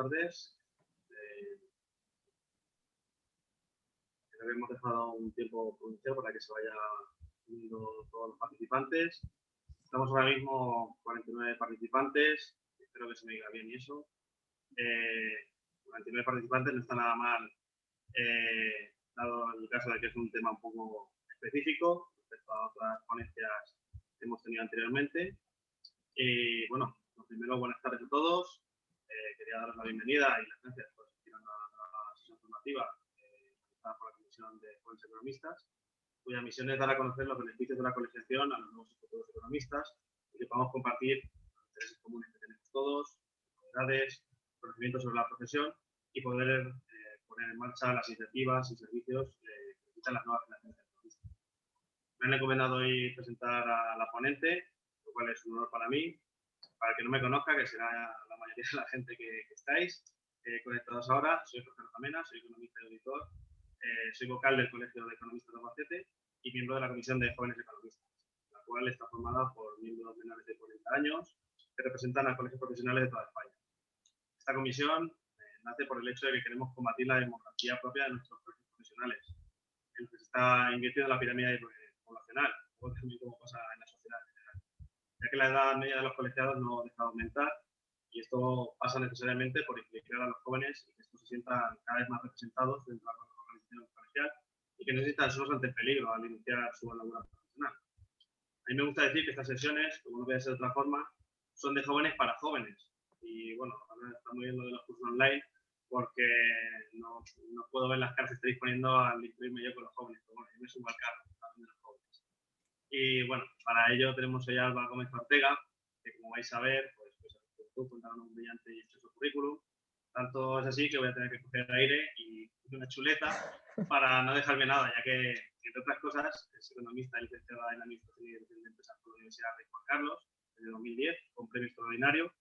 tardes. Creo que hemos dejado un tiempo prudencial para que se vaya uniendo todos los participantes. Estamos ahora mismo 49 participantes, espero que se me diga bien y eso. 49 participantes no está nada mal, dado el caso de que es un tema un poco específico respecto a otras ponencias que hemos tenido anteriormente. Y bueno, lo primero, buenas tardes a todos. Quería daros la bienvenida y las gracias por asistir a la sesión formativa realizada por la Comisión de Jóvenes Economistas, cuya misión es dar a conocer los beneficios de la colegiación a los nuevos y futuros economistas y que podamos compartir los intereses comunes que tenemos todos, novedades, conocimientos sobre la profesión y poder poner en marcha las iniciativas y servicios que necesitan las nuevas generaciones de economistas. Me han encomendado hoy presentar a la ponente, lo cual es un honor para mí. Para el que no me conozca, que será la mayoría de la gente que estáis conectados ahora, soy Jorge Ramena, soy economista y auditor, soy vocal del Colegio de Economistas de Albacete y miembro de la Comisión de Jóvenes Economistas, la cual está formada por miembros menores de 40 años que representan a colegios profesionales de toda España. Esta comisión nace por el hecho de que queremos combatir la demografía propia de nuestros colegios profesionales, en lo que se está invirtiendo en la pirámide poblacional, o también como pasa en la sociedad en general, ya que la edad media de los colegiados no deja de aumentar y esto pasa necesariamente por implicar a los jóvenes y que estos se sientan cada vez más representados dentro de la organización colegial y que no se sientan solos ante el peligro al iniciar su labor profesional. A mí me gusta decir que estas sesiones, como no puede ser de otra forma, son de jóvenes para jóvenes. Y bueno, ahora estamos viendo de los cursos online porque no puedo ver las caras que estáis poniendo al incluirme yo con los jóvenes, pero bueno, yo me subo al carro de los jóvenes. Y bueno, para ello tenemos hoy a Alba Gómez Ortega, que como vais a ver, pues cuenta con un brillante y extenso currículum. Tanto es así que voy a tener que coger aire y una chuleta para no dejarme nada, ya que, entre otras cosas, es economista y licenciada en Administración y Dirección de Empresas por la Universidad Rey Juan Carlos, desde 2010, con premio extraordinario.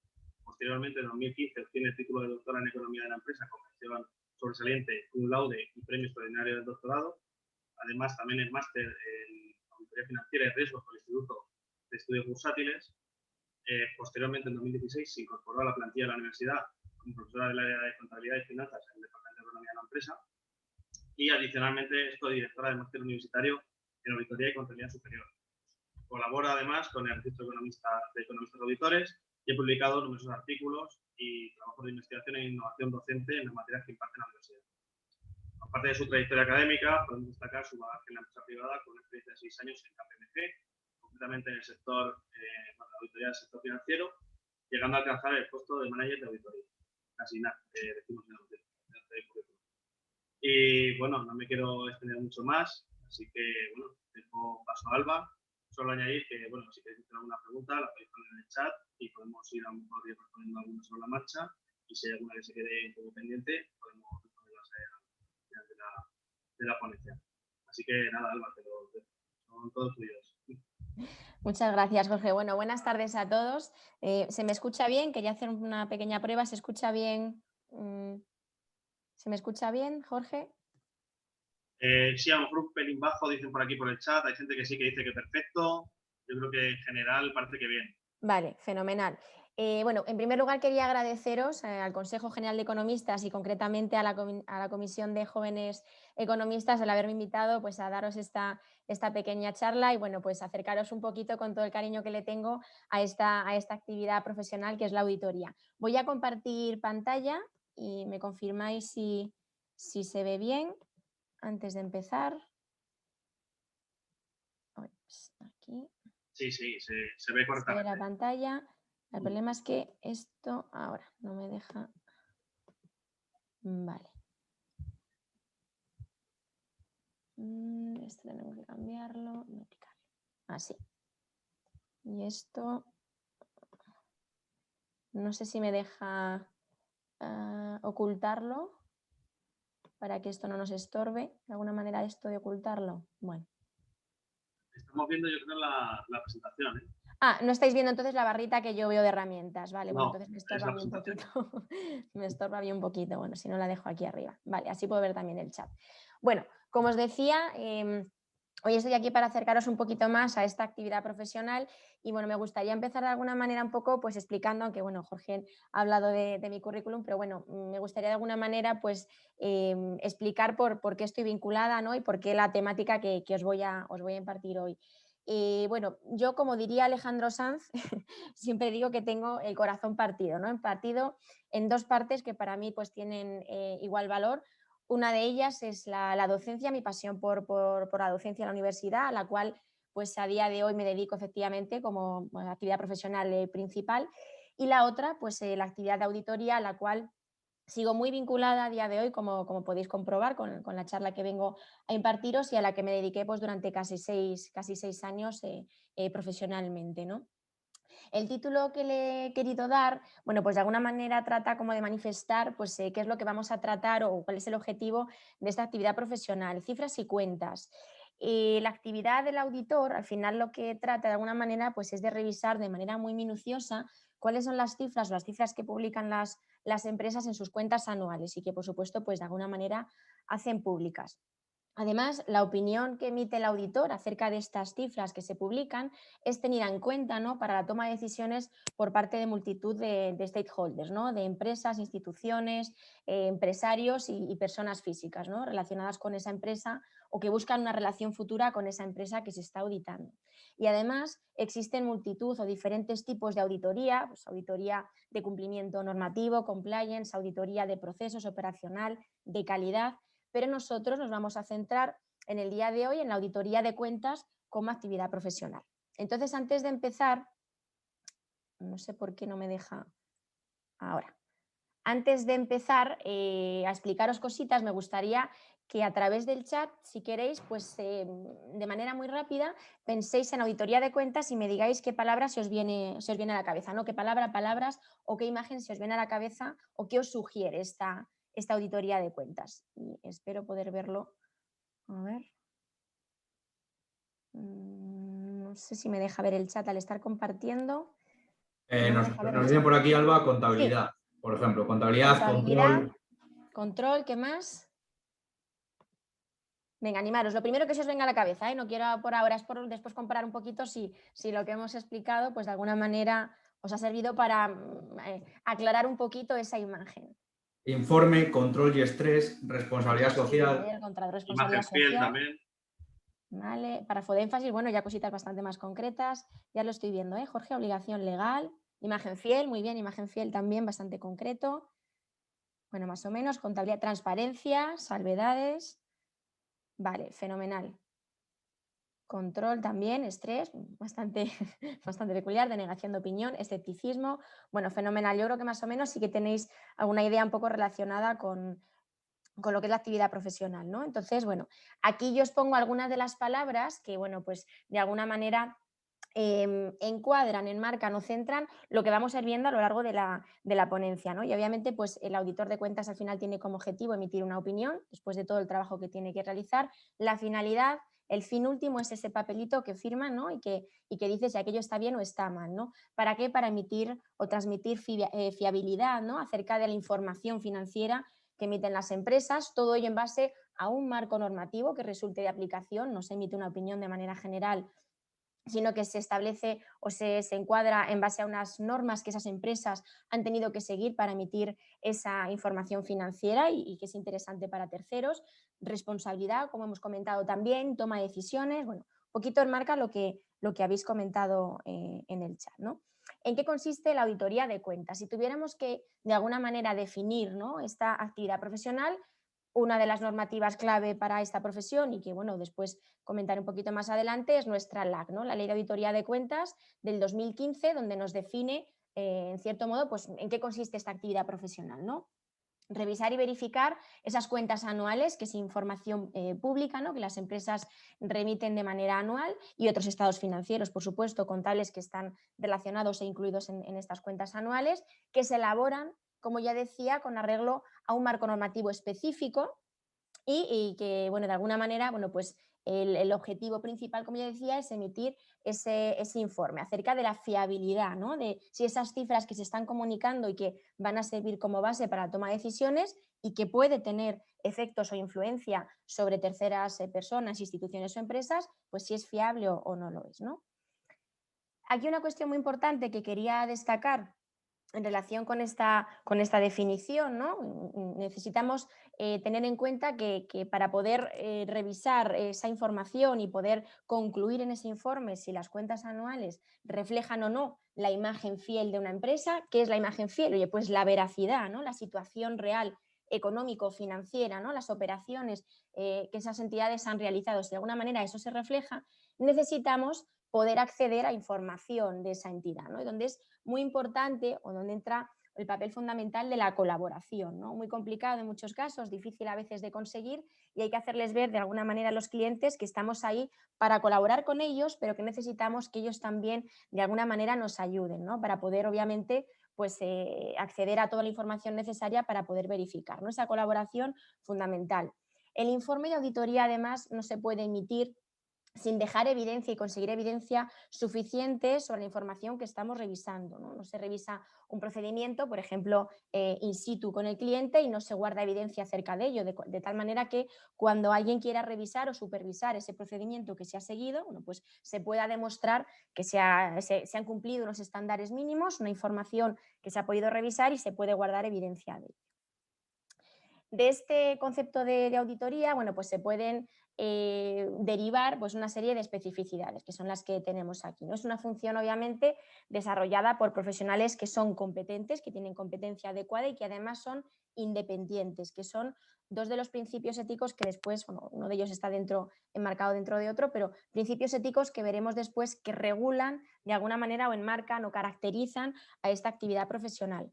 Posteriormente, en 2015, obtiene el título de doctora en Economía de la Empresa con mención sobresaliente, cum laude y premio extraordinario del doctorado. Además, también es máster en Auditoría Financiera y Riesgos por el Instituto de Estudios Bursátiles. Posteriormente, en 2016, se incorporó a la plantilla de la universidad como profesora del área de Contabilidad y Finanzas en el Departamento de Economía de la Empresa. Y adicionalmente es codirectora del máster universitario en Auditoría y Contabilidad Superior. Colabora además con el Registro de Economistas Auditores y ha publicado numerosos artículos y trabajos de investigación e innovación docente en las materias que imparte en la universidad. Aparte de su trayectoria académica, podemos destacar su bagaje en la empresa privada con una experiencia de 6 años en KPMG, concretamente en el sector de auditoría del sector financiero, llegando a alcanzar el puesto de manager de auditoría. Casi nada, decimos en el currículum. Y bueno, no me quiero extender mucho más, así que bueno, dejo paso a Alba. Solo añadir que, bueno, si queréis hacer alguna pregunta, la podéis poner en el chat y podemos ir a lo mejor respondiendo alguna sobre la marcha. Y si hay alguna que se quede un poco pendiente, podemos responderlas al final de la ponencia. Así que nada, Alba, son todos tuyos. Muchas gracias, Jorge. Bueno, buenas tardes a todos. ¿Se me escucha bien? Quería hacer una pequeña prueba. ¿Se escucha bien? ¿Se me escucha bien, Jorge? Sí, a lo mejor un pelín bajo, dicen por aquí por el chat. Hay gente que sí que dice que perfecto. Yo creo que en general parece que bien. Vale, fenomenal. Bueno, en primer lugar quería agradeceros al Consejo General de Economistas y concretamente a la Comisión de Jóvenes Economistas el haberme invitado pues, a daros esta pequeña charla y bueno, pues acercaros un poquito con todo el cariño que le tengo a esta actividad profesional que es la auditoría. Voy a compartir pantalla y me confirmáis si se ve bien antes de empezar. Aquí. Sí, se ve correctamente. Se ve la pantalla. El problema es que esto ahora no me deja. Vale. Esto tenemos que cambiarlo. Así. Y esto. No sé si me deja ocultarlo para que esto no nos estorbe. ¿De alguna manera esto de ocultarlo? Bueno. Estamos viendo, yo creo, la presentación, ¿eh? Ah, no estáis viendo entonces la barrita que yo veo de herramientas, vale, No, bueno, entonces me estorba a mí un poquito, me estorba a mí un poquito, bueno, si no la dejo aquí arriba, vale, así puedo ver también el chat. Bueno, como os decía, Hoy estoy aquí para acercaros un poquito más a esta actividad profesional y bueno, me gustaría empezar de alguna manera un poco pues explicando, aunque bueno, Jorge ha hablado de mi currículum, pero bueno, me gustaría de alguna manera pues explicar por qué estoy vinculada, ¿no? Y por qué la temática que os voy a impartir hoy. Bueno, yo como diría Alejandro Sanz, siempre digo que tengo el corazón partido, ¿no? Partido en dos partes que para mí pues tienen igual valor. Una de ellas es la docencia, mi pasión por la docencia en la universidad, a la cual pues a día de hoy me dedico efectivamente como bueno, actividad profesional principal. Y la otra, pues la actividad de auditoría, a la cual sigo muy vinculada a día de hoy, como podéis comprobar con la charla que vengo a impartiros y a la que me dediqué pues, durante casi seis años profesionalmente, ¿no? El título que le he querido dar, bueno, pues de alguna manera trata como de manifestar pues, qué es lo que vamos a tratar o cuál es el objetivo de esta actividad profesional, cifras y cuentas. La actividad del auditor, al final lo que trata de alguna manera pues, es de revisar de manera muy minuciosa cuáles son las cifras o las cifras que publican las empresas en sus cuentas anuales y que, por supuesto, pues de alguna manera hacen públicas. Además, la opinión que emite el auditor acerca de estas cifras que se publican es tenida en cuenta, ¿no? Para la toma de decisiones por parte de multitud de stakeholders, ¿no? De empresas, instituciones, empresarios y personas físicas, ¿no? Relacionadas con esa empresa o que buscan una relación futura con esa empresa que se está auditando. Y además existen multitud o diferentes tipos de auditoría, pues auditoría de cumplimiento normativo, compliance, auditoría de procesos operacional, de calidad, pero nosotros nos vamos a centrar en el día de hoy en la auditoría de cuentas como actividad profesional. Entonces, antes de empezar, no sé por qué no me deja ahora. Antes de empezar a explicaros cositas, me gustaría que a través del chat, si queréis, pues de manera muy rápida, penséis en auditoría de cuentas y me digáis qué palabra se os viene a la cabeza, ¿no? Qué palabra, palabras o qué imagen se os viene a la cabeza o qué os sugiere esta auditoría de cuentas. Y espero poder verlo. A ver. No sé si me deja ver el chat al estar compartiendo. No me deja ver el Nos dicen chat. por aquí, Alba, Sí, contabilidad. Por ejemplo, contabilidad, contabilidad, control. control, ¿qué más? Venga, animaros. Lo primero que se os venga a la cabeza, ¿eh? No quiero por ahora, es por después comparar un poquito si lo que hemos explicado, pues de alguna manera os ha servido para aclarar un poquito esa imagen. Informe, control y estrés, responsabilidad Sí, social. el contrato de responsabilidad Imagen fiel social. también. Vale, para énfasis, bueno, ya cositas bastante más concretas. Ya lo estoy viendo, ¿eh, Jorge? Obligación legal. Imagen fiel, muy bien, imagen fiel también, bastante concreto. Bueno, más o menos. Contabilidad, transparencia, salvedades. Vale, fenomenal. Control también, estrés, bastante, bastante peculiar, denegación de opinión, escepticismo. Bueno, fenomenal. Yo creo que más o menos sí que tenéis alguna idea un poco relacionada con lo que es la actividad profesional, ¿no? Entonces, bueno, aquí yo os pongo algunas de las palabras que, bueno, pues de alguna manera encuadran, enmarcan o centran lo que vamos a ir viendo a lo largo de la ponencia, ¿no? Y obviamente, pues el auditor de cuentas al final tiene como objetivo emitir una opinión después de todo el trabajo que tiene que realizar. La finalidad, el fin último es ese papelito que firma, ¿no? Y que dice si aquello está bien o está mal, ¿no? ¿Para qué? Para emitir o transmitir fiabilidad, ¿no? Acerca de la información financiera que emiten las empresas, todo ello en base a un marco normativo que resulte de aplicación, no se emite una opinión de manera general, sino que se establece o se encuadra en base a unas normas que esas empresas han tenido que seguir para emitir esa información financiera y que es interesante para terceros. Responsabilidad, como hemos comentado también, toma de decisiones, bueno, un poquito enmarca lo que habéis comentado en el chat, ¿no? ¿En qué consiste la auditoría de cuentas? Si tuviéramos que de alguna manera definir, ¿no?, esta actividad profesional, una de las normativas clave para esta profesión y que, bueno, después comentaré un poquito más adelante es nuestra LAC, ¿no? La Ley de Auditoría de Cuentas del 2015, donde nos define, en cierto modo, pues en qué consiste esta actividad profesional, ¿no? Revisar y verificar esas cuentas anuales, que es información pública, ¿no?, que las empresas remiten de manera anual, y otros estados financieros, por supuesto, contables que están relacionados e incluidos en estas cuentas anuales, que se elaboran, como ya decía, con arreglo a un marco normativo específico y que, bueno, de alguna manera, bueno, pues el objetivo principal, como ya decía, es emitir ese informe acerca de la fiabilidad, ¿no? De si esas cifras que se están comunicando y que van a servir como base para la toma de decisiones y que puede tener efectos o influencia sobre terceras personas, instituciones o empresas, pues si es fiable o no lo es, ¿no? Aquí una cuestión muy importante que quería destacar en relación con esta definición, ¿no? Necesitamos tener en cuenta que para poder revisar esa información y poder concluir en ese informe si las cuentas anuales reflejan o no la imagen fiel de una empresa. ¿Qué es la imagen fiel? Oye, pues la veracidad, ¿no? La situación real económico-financiera, ¿no? Las operaciones que esas entidades han realizado. Si de alguna manera eso se refleja, necesitamos poder acceder a información de esa entidad, ¿no? Y donde es muy importante o donde entra el papel fundamental de la colaboración, ¿no? Muy complicado en muchos casos, difícil a veces de conseguir y hay que hacerles ver de alguna manera a los clientes que estamos ahí para colaborar con ellos, pero que necesitamos que ellos también de alguna manera nos ayuden, ¿no? Para poder obviamente pues, acceder a toda la información necesaria para poder verificar, ¿no? Esa colaboración fundamental. El informe de auditoría además no se puede emitir sin dejar evidencia y conseguir evidencia suficiente sobre la información que estamos revisando, ¿no? No se revisa un procedimiento, por ejemplo, in situ con el cliente y no se guarda evidencia acerca de ello, de tal manera que cuando alguien quiera revisar o supervisar ese procedimiento que se ha seguido, bueno, pues se pueda demostrar que se han cumplido unos estándares mínimos, una información que se ha podido revisar y se puede guardar evidencia de ello. De este concepto de auditoría, bueno, pues se pueden derivar pues una serie de especificidades, que son las que tenemos aquí, ¿no? Es una función, obviamente, desarrollada por profesionales que son competentes, que tienen competencia adecuada y que además son independientes, que son dos de los principios éticos que después, bueno, uno de ellos está enmarcado dentro de otro, pero principios éticos que veremos después que regulan de alguna manera o enmarcan o caracterizan a esta actividad profesional.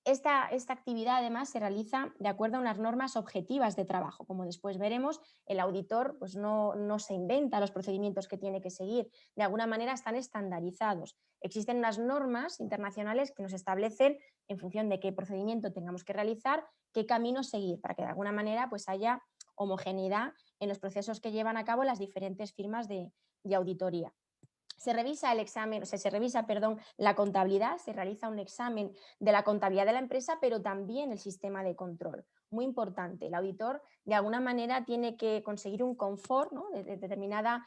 Esta actividad además se realiza de acuerdo a unas normas objetivas de trabajo. Como después veremos, el auditor pues no se inventa los procedimientos que tiene que seguir. De alguna manera están estandarizados. Existen unas normas internacionales que nos establecen en función de qué procedimiento tengamos que realizar, qué camino seguir, para que de alguna manera pues haya homogeneidad en los procesos que llevan a cabo las diferentes firmas de auditoría. Se revisa la contabilidad, se realiza un examen de la contabilidad de la empresa, pero también el sistema de control. Muy importante, el auditor de alguna manera tiene que conseguir un confort, ¿no? de determinada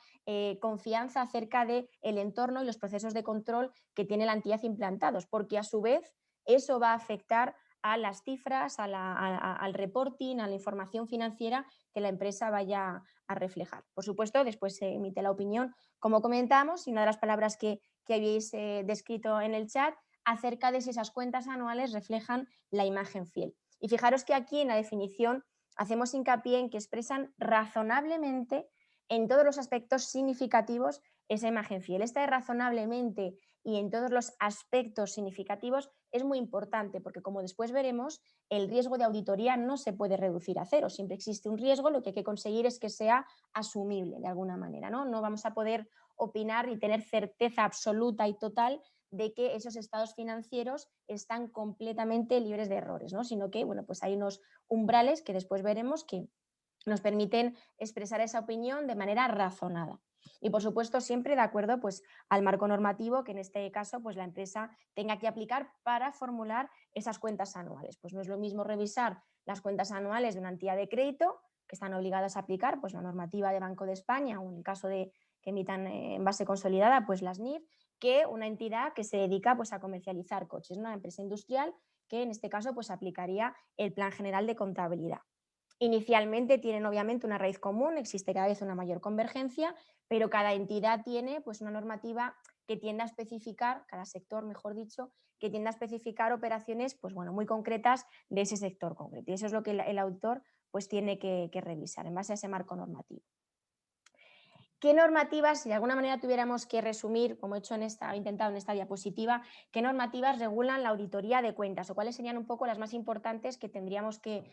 confianza acerca del entorno y los procesos de control que tiene la entidad implantados, porque a su vez eso va a afectar a las cifras, al reporting, a la información financiera que la empresa vaya a reflejar. Por supuesto, después se emite la opinión, como comentamos, y una de las palabras que habéis descrito en el chat, acerca de si esas cuentas anuales reflejan la imagen fiel. Y fijaros que aquí en la definición hacemos hincapié en que expresan razonablemente en todos los aspectos significativos esa imagen fiel. Esta de razonablemente y en todos los aspectos significativos es muy importante porque, como después veremos, el riesgo de auditoría no se puede reducir a cero. Siempre existe un riesgo, lo que hay que conseguir es que sea asumible de alguna manera, ¿no? No vamos a poder opinar y tener certeza absoluta y total de que esos estados financieros están completamente libres de errores, ¿no? Sino que, bueno, pues hay unos umbrales que después veremos que nos permiten expresar esa opinión de manera razonada. Y por supuesto siempre de acuerdo pues, al marco normativo que en este caso pues, la empresa tenga que aplicar para formular esas cuentas anuales. Pues no es lo mismo revisar las cuentas anuales de una entidad de crédito que están obligadas a aplicar pues, la normativa de Banco de España o en el caso de que emitan en base consolidada pues las NIF, que una entidad que se dedica pues, a comercializar coches, una empresa industrial que en este caso pues, aplicaría el Plan General de Contabilidad. Inicialmente tienen obviamente una raíz común, existe cada vez una mayor convergencia, pero cada entidad tiene pues, una normativa que tiende a especificar, cada sector mejor dicho, que tiende a especificar operaciones pues, bueno, muy concretas de ese sector concreto. Y eso es lo que el auditor pues, tiene que revisar en base a ese marco normativo. ¿Qué normativas, si de alguna manera tuviéramos que resumir, como he intentado en esta diapositiva, qué normativas regulan la auditoría de cuentas o cuáles serían un poco las más importantes que tendríamos que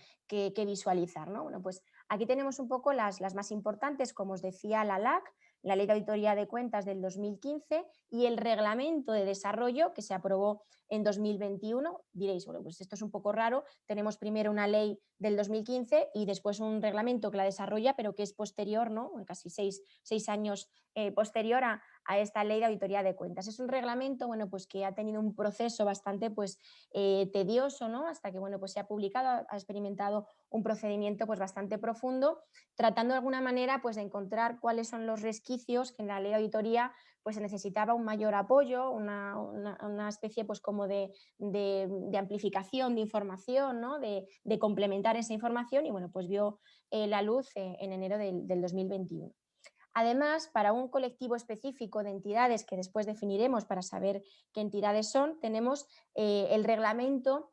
visualizar, ¿no? Bueno, pues aquí tenemos un poco las más importantes, como os decía, la LAC, la Ley de Auditoría de Cuentas del 2015 y el Reglamento de Desarrollo que se aprobó en 2021. Diréis, bueno, pues esto es un poco raro, tenemos primero una ley del 2015 y después un reglamento que la desarrolla, pero que es posterior, ¿no? Casi seis años posterior a esta Ley de Auditoría de Cuentas. Es un reglamento, bueno, pues que ha tenido un proceso bastante pues, tedioso, ¿no? Hasta que bueno, pues se ha publicado, ha experimentado un procedimiento pues, bastante profundo, tratando de alguna manera pues, de encontrar cuáles son los resquicios que en la Ley de Auditoría pues, se necesitaba un mayor apoyo, una especie pues, como de amplificación de información, ¿no? de complementar esa información y bueno, pues vio la luz en enero del 2021. Además, para un colectivo específico de entidades que después definiremos para saber qué entidades son, tenemos el reglamento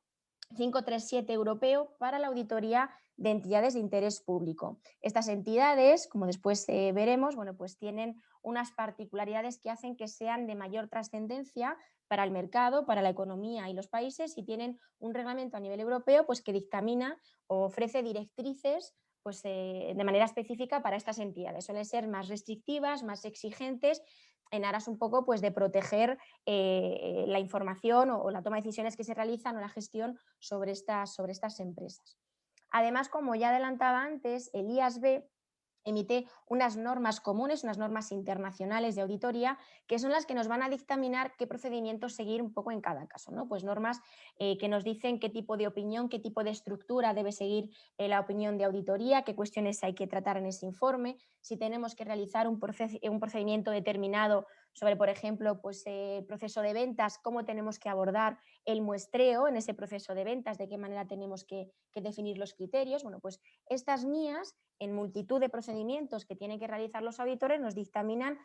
537 europeo para la auditoría de entidades de interés público. Estas entidades, como después veremos, bueno, pues tienen unas particularidades que hacen que sean de mayor trascendencia para el mercado, para la economía y los países y tienen un reglamento a nivel europeo pues, que dictamina o ofrece directrices pues, de manera específica para estas entidades. Suelen ser más restrictivas, más exigentes, en aras un poco pues, de proteger la información o la toma de decisiones que se realizan o la gestión sobre estas empresas. Además, como ya adelantaba antes, el IASB emite unas normas comunes, unas normas internacionales de auditoría, que son las que nos van a dictaminar qué procedimientos seguir un poco en cada caso, ¿no? Pues normas que nos dicen qué tipo de opinión, qué tipo de estructura debe seguir la opinión de auditoría, qué cuestiones hay que tratar en ese informe, si tenemos que realizar un procedimiento determinado sobre, por ejemplo, pues, proceso de ventas, cómo tenemos que abordar el muestreo en ese proceso de ventas, de qué manera tenemos que definir los criterios. Bueno, pues estas guías en multitud de procedimientos que tienen que realizar los auditores nos dictaminan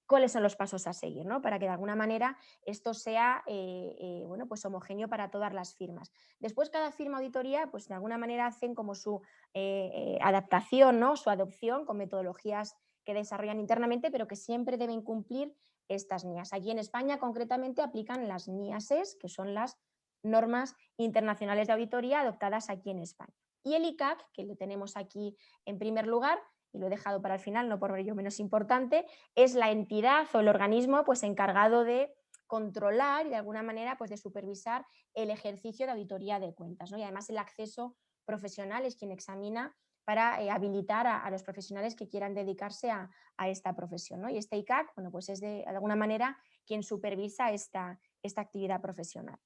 cuáles son los pasos a seguir, ¿no? Para que de alguna manera esto sea bueno, pues homogéneo para todas las firmas. Después cada firma auditoría pues de alguna manera hacen como su adaptación, ¿no? Su adopción con metodologías que desarrollan internamente pero que siempre deben cumplir estas NIAS. Aquí en España concretamente aplican las NIASES, que son las normas internacionales de auditoría adoptadas aquí en España. Y el ICAC, que lo tenemos aquí en primer lugar, y lo he dejado para el final, no por ello menos importante, es la entidad o el organismo pues, encargado de controlar y de alguna manera pues, de supervisar el ejercicio de auditoría de cuentas, ¿no? Y además el acceso profesional es quien examina para habilitar a los profesionales que quieran dedicarse a esta profesión, ¿no? Y este ICAC bueno, pues es de alguna manera quien supervisa esta actividad profesional.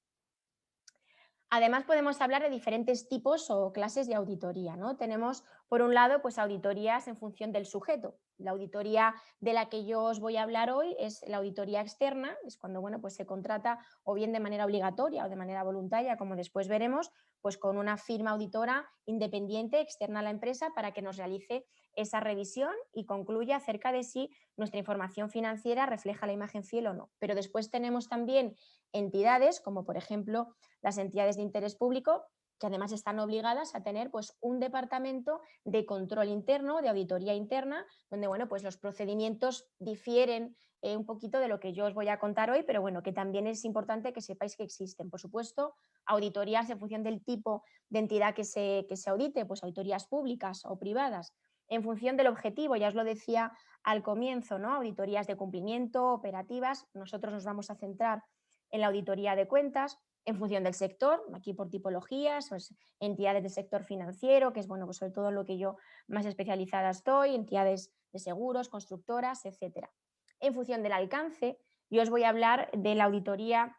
Además, podemos hablar de diferentes tipos o clases de auditoría, ¿no? Tenemos, por un lado, pues auditorías en función del sujeto. La auditoría de la que yo os voy a hablar hoy es la auditoría externa, es cuando bueno, pues se contrata o bien de manera obligatoria o de manera voluntaria, como después veremos, pues con una firma auditora independiente externa a la empresa para que nos realice esa revisión y concluya acerca de si nuestra información financiera refleja la imagen fiel o no. Pero después tenemos también entidades, como por ejemplo las entidades de interés público, que además están obligadas a tener pues, un departamento de control interno, de auditoría interna, donde bueno, pues, los procedimientos difieren un poquito de lo que yo os voy a contar hoy, pero bueno, que también es importante que sepáis que existen. Por supuesto, auditorías en función del tipo de entidad que se audite, pues auditorías públicas o privadas, en función del objetivo, ya os lo decía al comienzo, ¿no? Auditorías de cumplimiento, operativas, nosotros nos vamos a centrar en la auditoría de cuentas, en función del sector, aquí por tipologías, pues, entidades del sector financiero, que es bueno, pues sobre todo en lo que yo más especializada estoy, entidades de seguros, constructoras, etcétera. En función del alcance, yo os voy a hablar de la auditoría,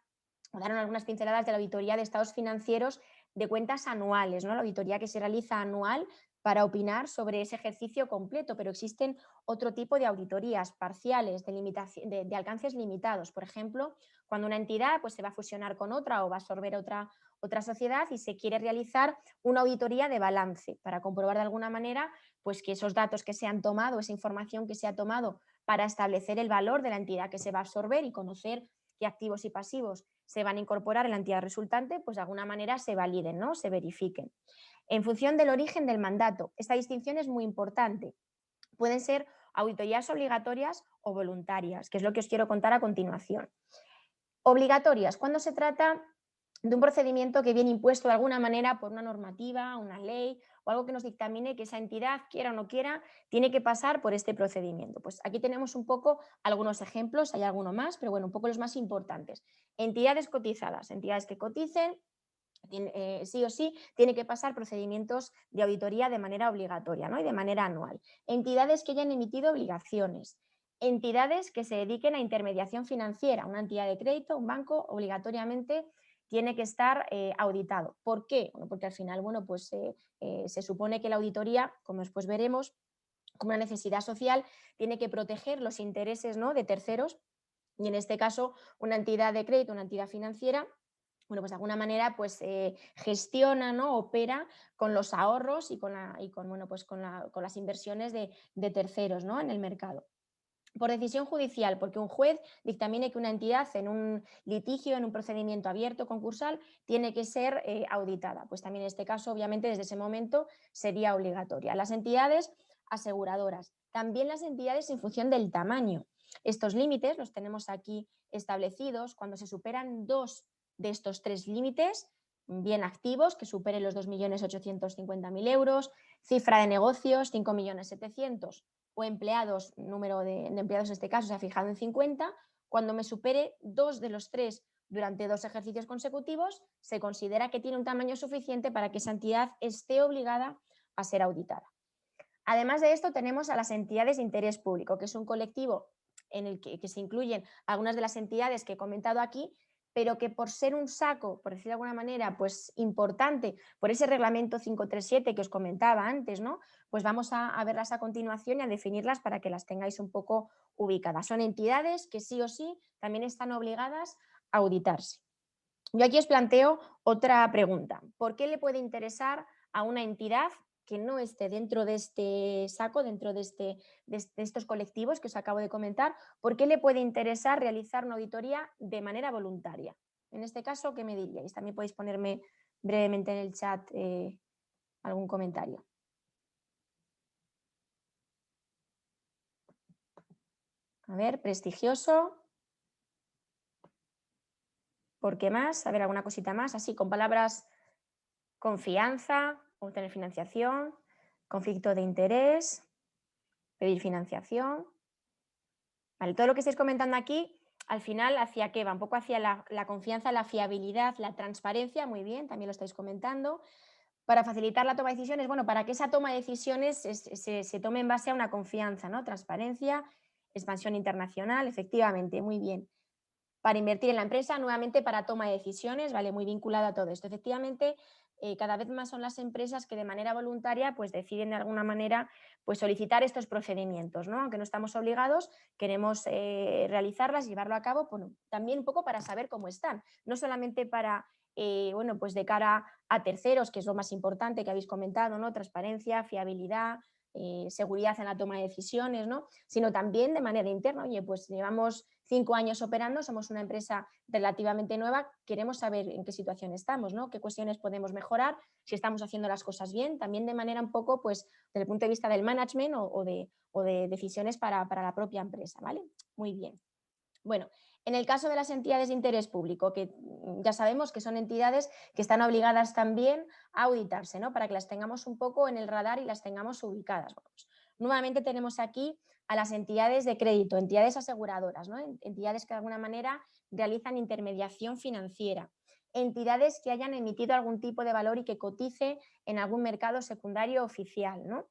o dar algunas pinceladas de la auditoría de estados financieros de cuentas anuales, ¿no? La auditoría que se realiza anual para opinar sobre ese ejercicio completo, pero existen otro tipo de auditorías parciales de alcances limitados. Por ejemplo, cuando una entidad pues, se va a fusionar con otra o va a absorber otra sociedad y se quiere realizar una auditoría de balance para comprobar de alguna manera pues, que esos datos que se han tomado, esa información que se ha tomado para establecer el valor de la entidad que se va a absorber y conocer qué activos y pasivos se van a incorporar en la entidad resultante, pues de alguna manera se validen, ¿no? Se verifiquen. En función del origen del mandato, esta distinción es muy importante. Pueden ser auditorías obligatorias o voluntarias, que es lo que os quiero contar a continuación. Obligatorias, cuando se trata de un procedimiento que viene impuesto de alguna manera por una normativa, una ley o algo que nos dictamine que esa entidad, quiera o no quiera, tiene que pasar por este procedimiento. Pues aquí tenemos un poco algunos ejemplos, hay alguno más, pero bueno, un poco los más importantes. Entidades cotizadas, entidades que coticen, sí o sí, tiene que pasar procedimientos de auditoría de manera obligatoria, ¿no? Y de manera anual. Entidades que hayan emitido obligaciones. Entidades que se dediquen a intermediación financiera, una entidad de crédito, un banco, obligatoriamente tiene que estar auditado. ¿Por qué? Bueno, porque al final, bueno, pues se supone que la auditoría, como después veremos, como una necesidad social, tiene que proteger los intereses, ¿no?, de terceros, y en este caso una entidad de crédito, una entidad financiera, bueno, pues de alguna manera pues, gestiona, ¿no?, opera con los ahorros y bueno, pues con las inversiones de terceros, ¿no?, en el mercado. Por decisión judicial, porque un juez dictamine que una entidad en un litigio, en un procedimiento abierto, concursal, tiene que ser auditada. Pues también en este caso, obviamente, desde ese momento sería obligatoria. Las entidades aseguradoras, también las entidades en función del tamaño. Estos límites los tenemos aquí establecidos cuando se superan dos de estos tres límites bien activos, que superen los 2.850.000 euros, cifra de negocios 5.700.000 o empleados, número de empleados en este caso se ha fijado en 50, cuando me supere dos de los tres durante 2 ejercicios consecutivos, se considera que tiene un tamaño suficiente para que esa entidad esté obligada a ser auditada. Además de esto, tenemos a las entidades de interés público, que es un colectivo en el que se incluyen algunas de las entidades que he comentado aquí, pero que por ser un saco, por decir de alguna manera, pues importante, por ese reglamento 537 que os comentaba antes, ¿no?, pues vamos a verlas a continuación y a definirlas para que las tengáis un poco ubicadas. Son entidades que sí o sí también están obligadas a auditarse. Yo aquí os planteo otra pregunta. ¿Por qué le puede interesar a una entidad que no esté dentro de este saco, dentro de estos colectivos que os acabo de comentar? ¿Por qué le puede interesar realizar una auditoría de manera voluntaria? En este caso, ¿qué me diríais? También podéis ponerme brevemente en el chat algún comentario. A ver, prestigioso. ¿Por qué más? A ver, alguna cosita más, así con palabras: confianza, obtener financiación, conflicto de interés, pedir financiación. Vale, todo lo que estáis comentando aquí, al final, ¿hacia qué va? Un poco hacia la confianza, la fiabilidad, la transparencia, muy bien, también lo estáis comentando. Para facilitar la toma de decisiones, bueno, para que esa toma de decisiones se tome en base a una confianza, ¿no? Transparencia, expansión internacional, efectivamente, muy bien. Para invertir en la empresa, nuevamente para toma de decisiones, ¿vale? Muy vinculado a todo esto. Efectivamente, cada vez más son las empresas que de manera voluntaria pues deciden de alguna manera pues solicitar estos procedimientos, ¿no? Aunque no estamos obligados, queremos realizarlas, llevarlo a cabo, bueno, también un poco para saber cómo están, no solamente para, bueno, pues de cara a terceros, que es lo más importante que habéis comentado, ¿no? Transparencia, fiabilidad, seguridad en la toma de decisiones, ¿no?, sino también de manera interna. Oye, pues llevamos 5 años operando, somos una empresa relativamente nueva, queremos saber en qué situación estamos, ¿no?, qué cuestiones podemos mejorar, si estamos haciendo las cosas bien, también de manera un poco, pues, desde el punto de vista del management o de decisiones para la propia empresa, ¿vale? Muy bien. Bueno, en el caso de las entidades de interés público, que ya sabemos que son entidades que están obligadas también a auditarse, ¿no?, para que las tengamos un poco en el radar y las tengamos ubicadas. Bueno, pues, nuevamente tenemos aquí a las entidades de crédito, entidades aseguradoras, ¿no?, entidades que de alguna manera realizan intermediación financiera, entidades que hayan emitido algún tipo de valor y que cotice en algún mercado secundario oficial, ¿no?,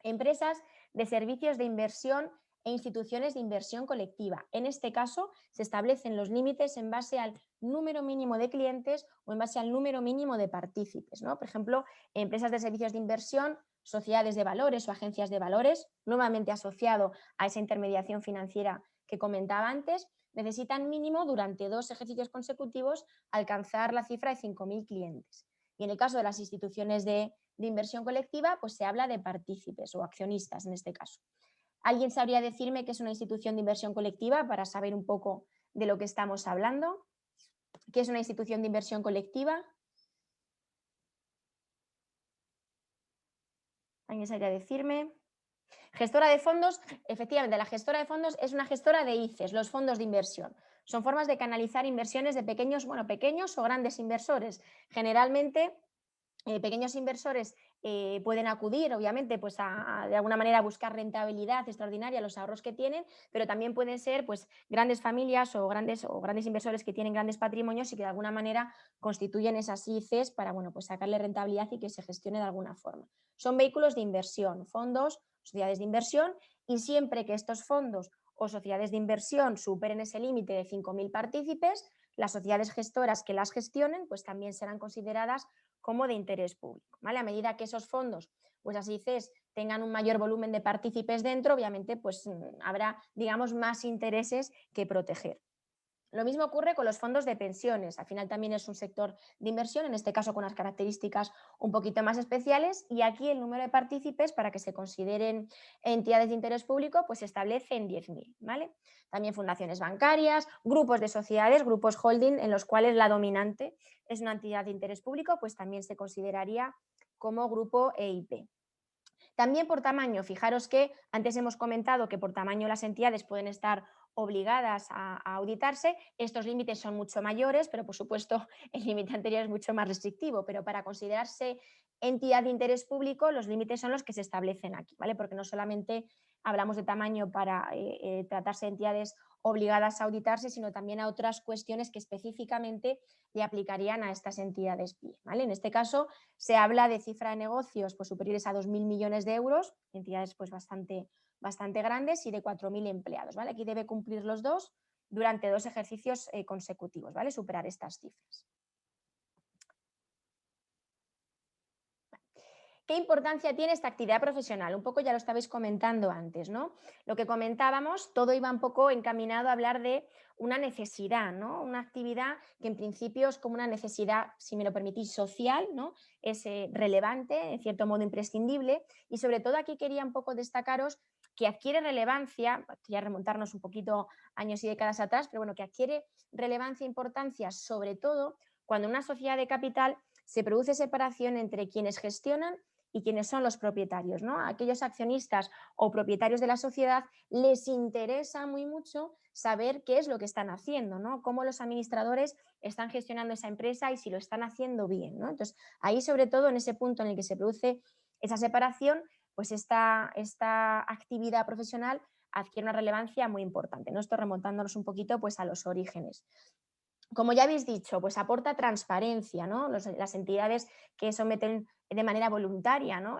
empresas de servicios de inversión e instituciones de inversión colectiva. En este caso, se establecen los límites en base al número mínimo de clientes o en base al número mínimo de partícipes, ¿no? Por ejemplo, empresas de servicios de inversión, sociedades de valores o agencias de valores, nuevamente asociado a esa intermediación financiera que comentaba antes, necesitan mínimo durante 2 ejercicios consecutivos alcanzar la cifra de 5.000 clientes. Y en el caso de las instituciones de inversión colectiva, pues se habla de partícipes o accionistas en este caso. ¿Alguien sabría decirme qué es una institución de inversión colectiva para saber un poco de lo que estamos hablando? ¿Qué es una institución de inversión colectiva? ¿Alguien sabría decirme? Gestora de fondos, efectivamente, la gestora de fondos es una gestora de ICES, los fondos de inversión. son formas de canalizar inversiones de pequeños o grandes inversores. Generalmente, pequeños inversores pueden acudir, obviamente, pues de alguna manera a buscar rentabilidad extraordinaria a los ahorros que tienen, pero también pueden ser pues, grandes familias o grandes inversores que tienen grandes patrimonios y que de alguna manera constituyen esas ICES para pues, sacarle rentabilidad y que se gestione de alguna forma. Son vehículos de inversión, fondos, sociedades de inversión, y siempre que estos fondos o sociedades de inversión superen ese límite de 5.000 partícipes, las sociedades gestoras que las gestionen pues también serán consideradas como de interés público, ¿vale? A medida que esos fondos, pues así dices, tengan un mayor volumen de partícipes dentro, obviamente pues habrá, digamos, más intereses que proteger. Lo mismo ocurre con los fondos de pensiones. Al final también es un sector de inversión, en este caso con unas características un poquito más especiales, y aquí el número de partícipes para que se consideren entidades de interés público pues se establece en 10.000, ¿vale? También fundaciones bancarias, grupos de sociedades, grupos holding en los cuales la dominante es una entidad de interés público, pues también se consideraría como grupo EIP. También por tamaño, fijaros que antes hemos comentado que por tamaño las entidades pueden estar obligadas a auditarse, estos límites son mucho mayores, pero por supuesto el límite anterior es mucho más restrictivo, pero para considerarse entidad de interés público los límites son los que se establecen aquí, ¿vale? Porque no solamente hablamos de tamaño para tratarse de entidades obligadas a auditarse, sino también a otras cuestiones que específicamente le aplicarían a estas entidades PIE, ¿vale? En este caso se habla de cifra de negocios pues, superiores a 2.000 millones de euros, entidades pues, bastante grandes, y de 4.000 empleados, ¿vale? Aquí debe cumplir los dos durante 2 ejercicios consecutivos, ¿vale? Superar estas cifras. ¿Qué importancia tiene esta actividad profesional? Un poco ya lo estabais comentando antes, ¿no? Lo que comentábamos, todo iba un poco encaminado a hablar de una necesidad, ¿no? Una actividad que en principio es como una necesidad, si me lo permitís, social, ¿no? Es relevante, en cierto modo imprescindible, y sobre todo aquí quería un poco destacaros que adquiere relevancia, ya remontarnos un poquito años y décadas atrás, pero bueno, que adquiere relevancia e importancia sobre todo cuando en una sociedad de capital se produce separación entre quienes gestionan y quienes son los propietarios, ¿no? A aquellos accionistas o propietarios de la sociedad les interesa muy mucho saber qué es lo que están haciendo, ¿no? Cómo los administradores están gestionando esa empresa y si lo están haciendo bien, ¿no? Entonces, ahí sobre todo en ese punto en el que se produce esa separación, pues esta actividad profesional adquiere una relevancia muy importante, ¿no? Esto remontándonos un poquito pues, a los orígenes. Como ya habéis dicho, pues aporta transparencia, ¿no? Las entidades que someten de manera voluntaria, ¿no?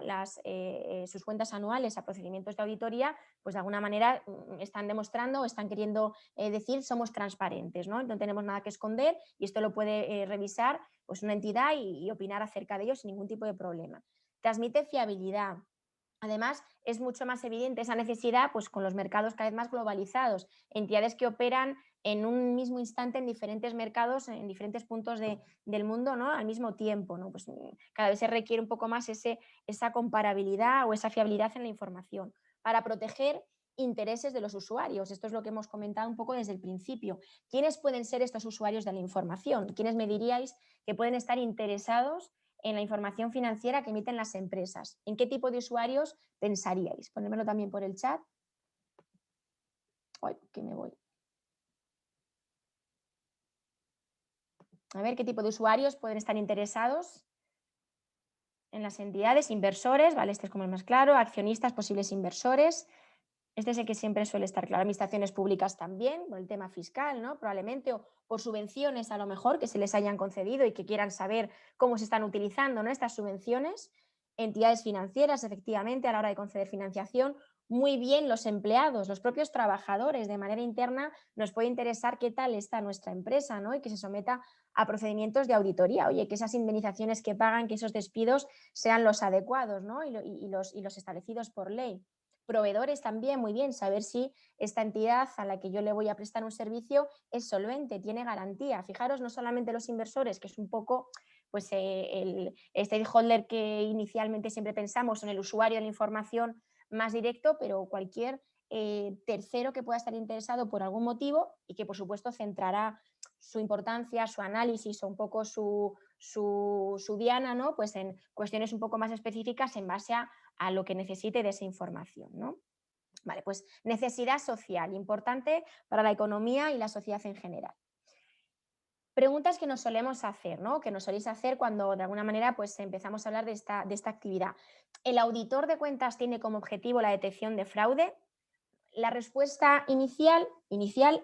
Sus cuentas anuales a procedimientos de auditoría, pues de alguna manera están demostrando, están queriendo decir somos transparentes, ¿no? No tenemos nada que esconder y esto lo puede revisar pues, una entidad y opinar acerca de ello sin ningún tipo de problema. Transmite fiabilidad. Además, es mucho más evidente esa necesidad pues, con los mercados cada vez más globalizados, entidades que operan en un mismo instante en diferentes mercados, en diferentes puntos del mundo, ¿no? Al mismo tiempo, ¿no? Pues, cada vez se requiere un poco más esa comparabilidad o esa fiabilidad en la información para proteger intereses de los usuarios. Esto es lo que hemos comentado un poco desde el principio. ¿Quiénes pueden ser estos usuarios de la información? ¿Quiénes me diríais que pueden estar interesados en la información financiera que emiten las empresas? ¿En qué tipo de usuarios pensaríais? Ponérmelo también por el chat. Ay, que me voy. A ver qué tipo de usuarios pueden estar interesados en las entidades, inversores, ¿vale? Este es como el más claro, accionistas, posibles inversores. Este es el que siempre suele estar claro. Administraciones públicas también, por el tema fiscal, ¿no? Probablemente, o por subvenciones a lo mejor que se les hayan concedido y que quieran saber cómo se están utilizando, ¿no? Estas subvenciones. Entidades financieras, efectivamente, a la hora de conceder financiación. Muy bien, los empleados, los propios trabajadores, de manera interna, nos puede interesar qué tal está nuestra empresa, ¿no? Y que se someta a procedimientos de auditoría. Oye, que esas indemnizaciones que pagan, que esos despidos sean los adecuados, ¿no? y los establecidos por ley. Proveedores también, muy bien, saber si esta entidad a la que yo le voy a prestar un servicio es solvente, tiene garantía. Fijaros, no solamente los inversores, que es un poco pues, el stakeholder que inicialmente siempre pensamos en el usuario de la información más directo, pero cualquier tercero que pueda estar interesado por algún motivo y que por supuesto centrará su importancia, su análisis o un poco su diana, ¿no? Pues en cuestiones un poco más específicas en base a lo que necesite de esa información, ¿no? Vale, pues necesidad social, importante para la economía y la sociedad en general. Preguntas que nos solemos hacer, ¿no? Que nos soléis hacer cuando de alguna manera pues, empezamos a hablar de esta actividad. ¿El auditor de cuentas tiene como objetivo la detección de fraude? La respuesta inicial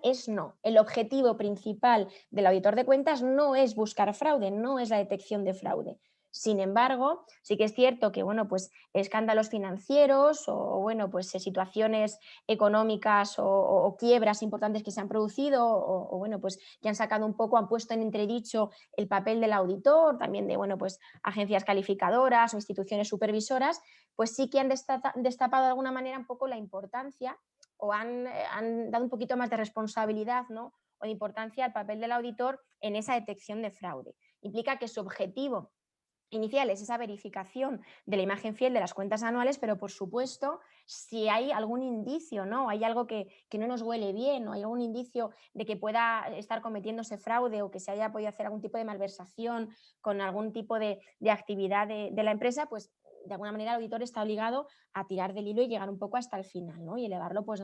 es no. El objetivo principal del auditor de cuentas no es buscar fraude, no es la detección de fraude. Sin embargo, sí que es cierto que bueno, pues, escándalos financieros o bueno, pues, situaciones económicas o quiebras importantes que se han producido o bueno, pues, que han sacado un poco, han puesto en entredicho el papel del auditor, también de bueno, pues, agencias calificadoras o instituciones supervisoras, pues sí que han destapado de alguna manera un poco la importancia o han dado un poquito más de responsabilidad, ¿no? O de importancia al papel del auditor en esa detección de fraude. Implica que su objetivo inicial es esa verificación de la imagen fiel de las cuentas anuales, pero por supuesto, si hay algún indicio, ¿no? Hay algo que no nos huele bien o hay algún indicio de que pueda estar cometiéndose fraude o que se haya podido hacer algún tipo de malversación con algún tipo de actividad de la empresa, pues de alguna manera el auditor está obligado a tirar del hilo y llegar un poco hasta el final, ¿no? Y elevarlo pues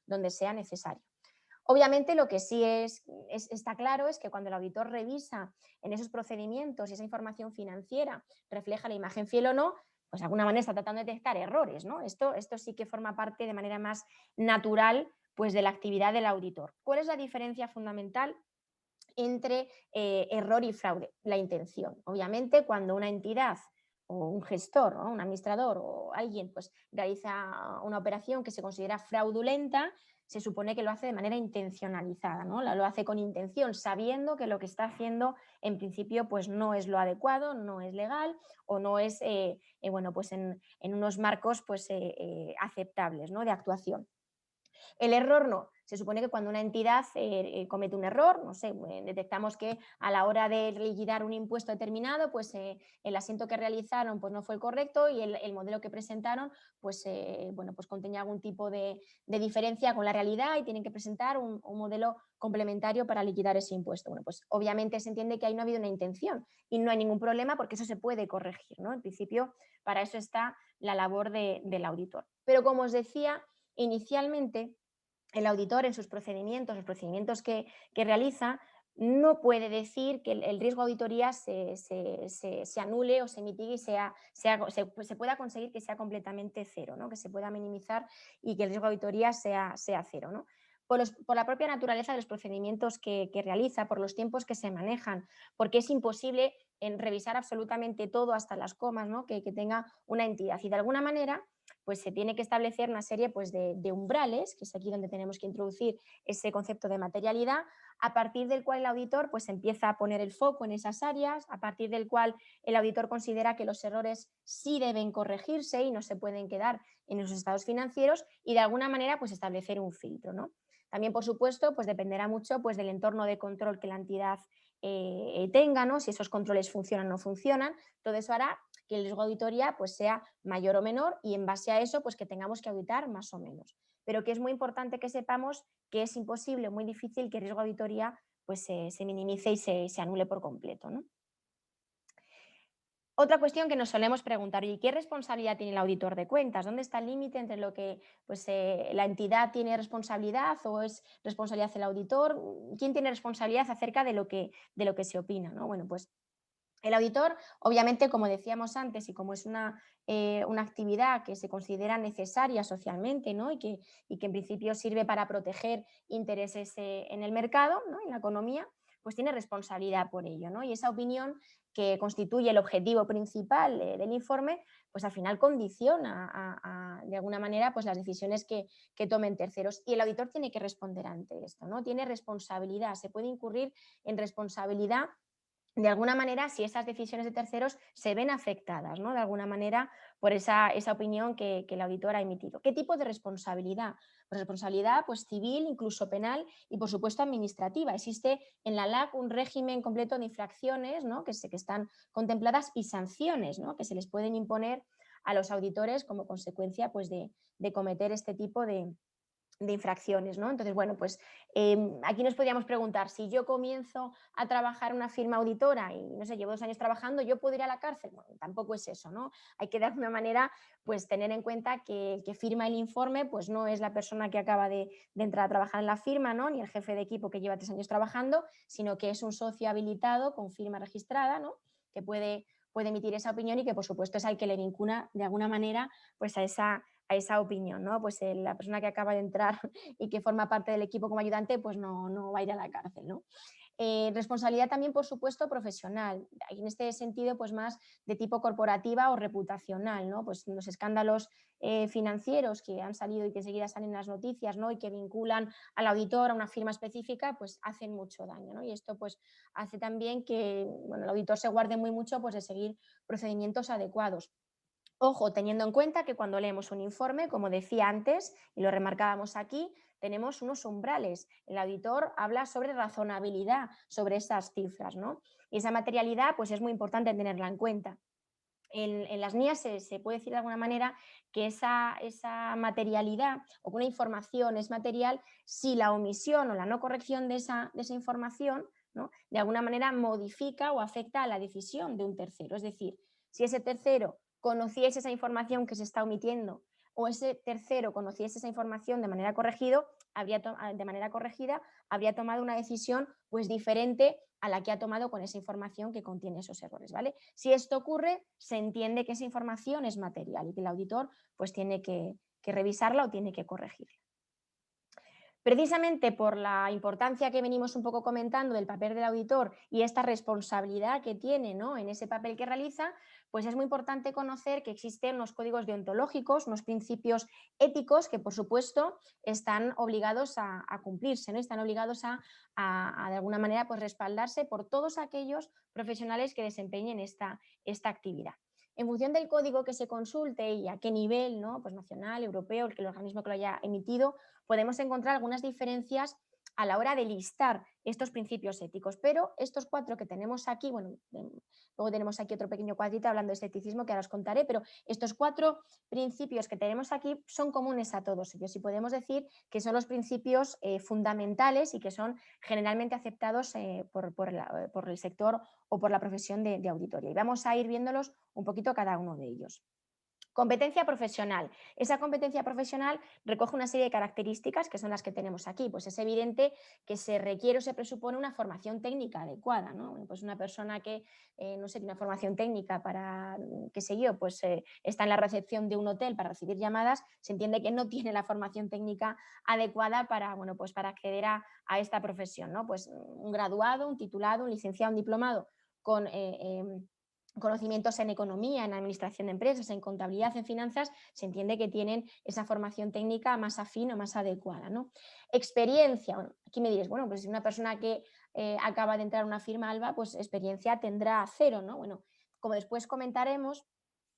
donde sea necesario. Obviamente lo que sí está claro es que cuando el auditor revisa en esos procedimientos y esa información financiera refleja la imagen fiel o no, pues de alguna manera está tratando de detectar errores, ¿no? Esto sí que forma parte de manera más natural pues, de la actividad del auditor. ¿Cuál es la diferencia fundamental entre error y fraude? La intención. Obviamente, cuando una entidad o un gestor, ¿no? Un administrador o alguien pues, realiza una operación que se considera fraudulenta, se supone que lo hace de manera intencionalizada, ¿no? Lo hace con intención, sabiendo que lo que está haciendo en principio pues, no es lo adecuado, no es legal o no es bueno, pues en unos marcos pues, aceptables, ¿no? De actuación. El error no. Se supone que cuando una entidad comete un error, no sé, detectamos que a la hora de liquidar un impuesto determinado, pues el asiento que realizaron pues, no fue el correcto y el modelo que presentaron pues, bueno, pues contenía algún tipo de diferencia con la realidad y tienen que presentar un modelo complementario para liquidar ese impuesto. Bueno, pues obviamente se entiende que ahí no ha habido una intención y no hay ningún problema porque eso se puede corregir, ¿no? En principio, para eso está la labor del auditor. Pero como os decía, inicialmente el auditor en sus procedimientos, los procedimientos que realiza, no puede decir que el riesgo de auditoría se anule o se mitigue y se pueda conseguir que sea completamente cero, ¿no? Que se pueda minimizar y que el riesgo de auditoría sea cero, ¿no? Por la propia naturaleza de los procedimientos que realiza, por los tiempos que se manejan, porque es imposible revisar absolutamente todo hasta las comas, ¿no? que tenga una entidad. Y de alguna manera pues se tiene que establecer una serie pues, de umbrales, que es aquí donde tenemos que introducir ese concepto de materialidad, a partir del cual el auditor pues, empieza a poner el foco en esas áreas, a partir del cual el auditor considera que los errores sí deben corregirse y no se pueden quedar en los estados financieros y de alguna manera pues, establecer un filtro, ¿no? También, por supuesto, pues dependerá mucho pues, del entorno de control que la entidad tenga, ¿no? Si esos controles funcionan o no funcionan. Todo eso hará que el riesgo de auditoría pues, sea mayor o menor y en base a eso pues, que tengamos que auditar más o menos. Pero que es muy importante que sepamos que es imposible, muy difícil que el riesgo de auditoría pues, se minimice y se anule por completo, ¿no? Otra cuestión que nos solemos preguntar, ¿y qué responsabilidad tiene el auditor de cuentas? ¿Dónde está el límite entre lo que pues, la entidad tiene responsabilidad o es responsabilidad del auditor? ¿Quién tiene responsabilidad acerca de lo que se opina, ¿no? Bueno, pues el auditor, obviamente, como decíamos antes, y como es una actividad que se considera necesaria socialmente, ¿no? y que en principio sirve para proteger intereses en el mercado, ¿no? En la economía, pues tiene responsabilidad por ello, ¿no? Y esa opinión que constituye el objetivo principal del informe, pues al final condiciona de alguna manera pues las decisiones que tomen terceros. Y el auditor tiene que responder ante esto, ¿no? Tiene responsabilidad, se puede incurrir en responsabilidad de alguna manera si esas decisiones de terceros se ven afectadas, ¿no? De alguna manera por esa opinión que el auditor ha emitido. ¿Qué tipo de responsabilidad? Pues responsabilidad pues, civil, incluso penal y por supuesto administrativa. Existe en la LAC un régimen completo de infracciones, ¿no? que están contempladas y sanciones, ¿no? Que se les pueden imponer a los auditores como consecuencia pues, de cometer este tipo de infracciones, ¿no? Entonces, bueno, pues aquí nos podríamos preguntar, si yo comienzo a trabajar en una firma auditora y, no sé, llevo 2 años trabajando, ¿yo puedo ir a la cárcel? Bueno, tampoco es eso, ¿no? Hay que de alguna manera, pues tener en cuenta que el que firma el informe, pues no es la persona que acaba de entrar a trabajar en la firma, ¿no? Ni el jefe de equipo que lleva 3 años trabajando, sino que es un socio habilitado con firma registrada, ¿no? Que puede emitir esa opinión y que, por supuesto, es al que le vincula de alguna manera, pues a esa opinión, ¿no? Pues la persona que acaba de entrar y que forma parte del equipo como ayudante, pues no va a ir a la cárcel, ¿no? Responsabilidad también, por supuesto, profesional. En este sentido, pues más de tipo corporativa o reputacional, ¿no? Pues los escándalos financieros que han salido y que enseguida salen en las noticias, ¿no? Y que vinculan al auditor a una firma específica, pues hacen mucho daño, ¿no? Y esto pues hace también que, bueno, el auditor se guarde muy mucho, pues, de seguir procedimientos adecuados. Ojo, teniendo en cuenta que cuando leemos un informe, como decía antes, y lo remarcábamos aquí, tenemos unos umbrales. El auditor habla sobre razonabilidad, sobre esas cifras, ¿no? Y esa materialidad, pues es muy importante tenerla en cuenta. En las NIAS se puede decir de alguna manera que esa materialidad o que una información es material si la omisión o la no corrección de esa información, ¿no? De alguna manera modifica o afecta a la decisión de un tercero. Es decir, si ese tercero conociese esa información que se está omitiendo o ese tercero conociese esa información de manera corregida, habría tomado una decisión pues diferente a la que ha tomado con esa información que contiene esos errores, ¿vale? Si esto ocurre, se entiende que esa información es material y que el auditor pues tiene que revisarla o tiene que corregirla. Precisamente por la importancia que venimos un poco comentando del papel del auditor y esta responsabilidad que tiene, ¿no?, en ese papel que realiza, pues es muy importante conocer que existen unos códigos deontológicos, unos principios éticos que, por supuesto, están obligados a cumplirse, ¿no? Están obligados a de alguna manera, pues respaldarse por todos aquellos profesionales que desempeñen esta actividad. En función del código que se consulte y a qué nivel, ¿no?, pues nacional, europeo, el organismo que lo haya emitido, podemos encontrar algunas diferencias a la hora de listar estos principios éticos, pero estos 4 que tenemos aquí, bueno, luego tenemos aquí otro pequeño cuadrito hablando de escepticismo que ahora os contaré, pero estos 4 principios que tenemos aquí son comunes a todos ellos y podemos decir que son los principios fundamentales y que son generalmente aceptados por el sector o por la profesión de auditoría. Y vamos a ir viéndolos un poquito cada uno de ellos. Competencia profesional. Esa competencia profesional recoge una serie de características que son las que tenemos aquí. Pues es evidente que se requiere o se presupone una formación técnica adecuada, ¿no? Pues una persona que, no sé, tiene una formación técnica para, qué sé yo, pues está en la recepción de un hotel para recibir llamadas, se entiende que no tiene la formación técnica adecuada para, bueno, pues para acceder a esta profesión, ¿no? Pues un graduado, un titulado, un licenciado, un diplomado con conocimientos en economía, en administración de empresas, en contabilidad, en finanzas, se entiende que tienen esa formación técnica más afín o más adecuada, ¿no? Experiencia, bueno, aquí me diréis, bueno, pues si una persona que acaba de entrar a una firma ALBA, pues experiencia tendrá 0, ¿no? Bueno, como después comentaremos,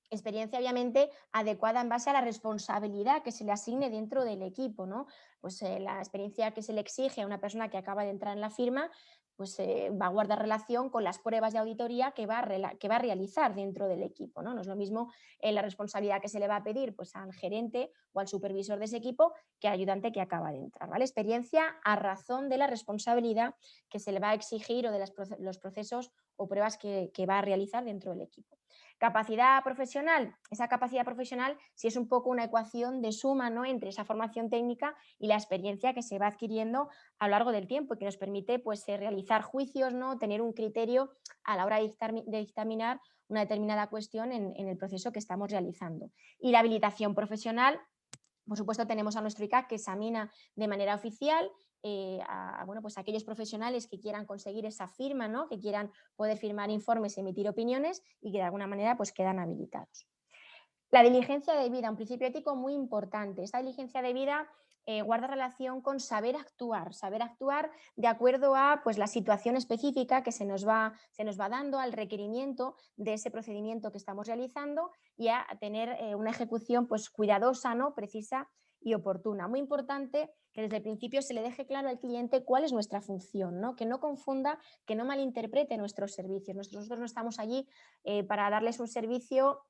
experiencia obviamente adecuada en base a la responsabilidad que se le asigne dentro del equipo, ¿no? Pues la experiencia que se le exige a una persona que acaba de entrar en la firma, pues va a guardar relación con las pruebas de auditoría que va a realizar dentro del equipo, ¿no? No es lo mismo la responsabilidad que se le va a pedir, pues, al gerente o al supervisor de ese equipo que al ayudante que acaba de entrar, ¿vale? Experiencia a razón de la responsabilidad que se le va a exigir o de los procesos o pruebas que va a realizar dentro del equipo. Capacidad profesional. Esa capacidad profesional sí es un poco una ecuación de suma, ¿no?, entre esa formación técnica y la experiencia que se va adquiriendo a lo largo del tiempo y que nos permite, pues, realizar juicios, ¿no?, tener un criterio a la hora de dictaminar una determinada cuestión en el proceso que estamos realizando. Y la habilitación profesional, por supuesto, tenemos a nuestro ICAC que examina de manera oficial bueno, pues aquellos profesionales que quieran conseguir esa firma, ¿no?, que quieran poder firmar informes, emitir opiniones y que de alguna manera pues quedan habilitados. La diligencia debida, un principio ético muy importante. Esta diligencia debida guarda relación con saber actuar de acuerdo a, pues, la situación específica que se nos va dando, al requerimiento de ese procedimiento que estamos realizando y a tener una ejecución, pues, cuidadosa, ¿no?, precisa y oportuna. Muy importante que desde el principio se le deje claro al cliente cuál es nuestra función, ¿no?, que no confunda, que no malinterprete nuestros servicios. Nosotros no estamos allí para darles un servicio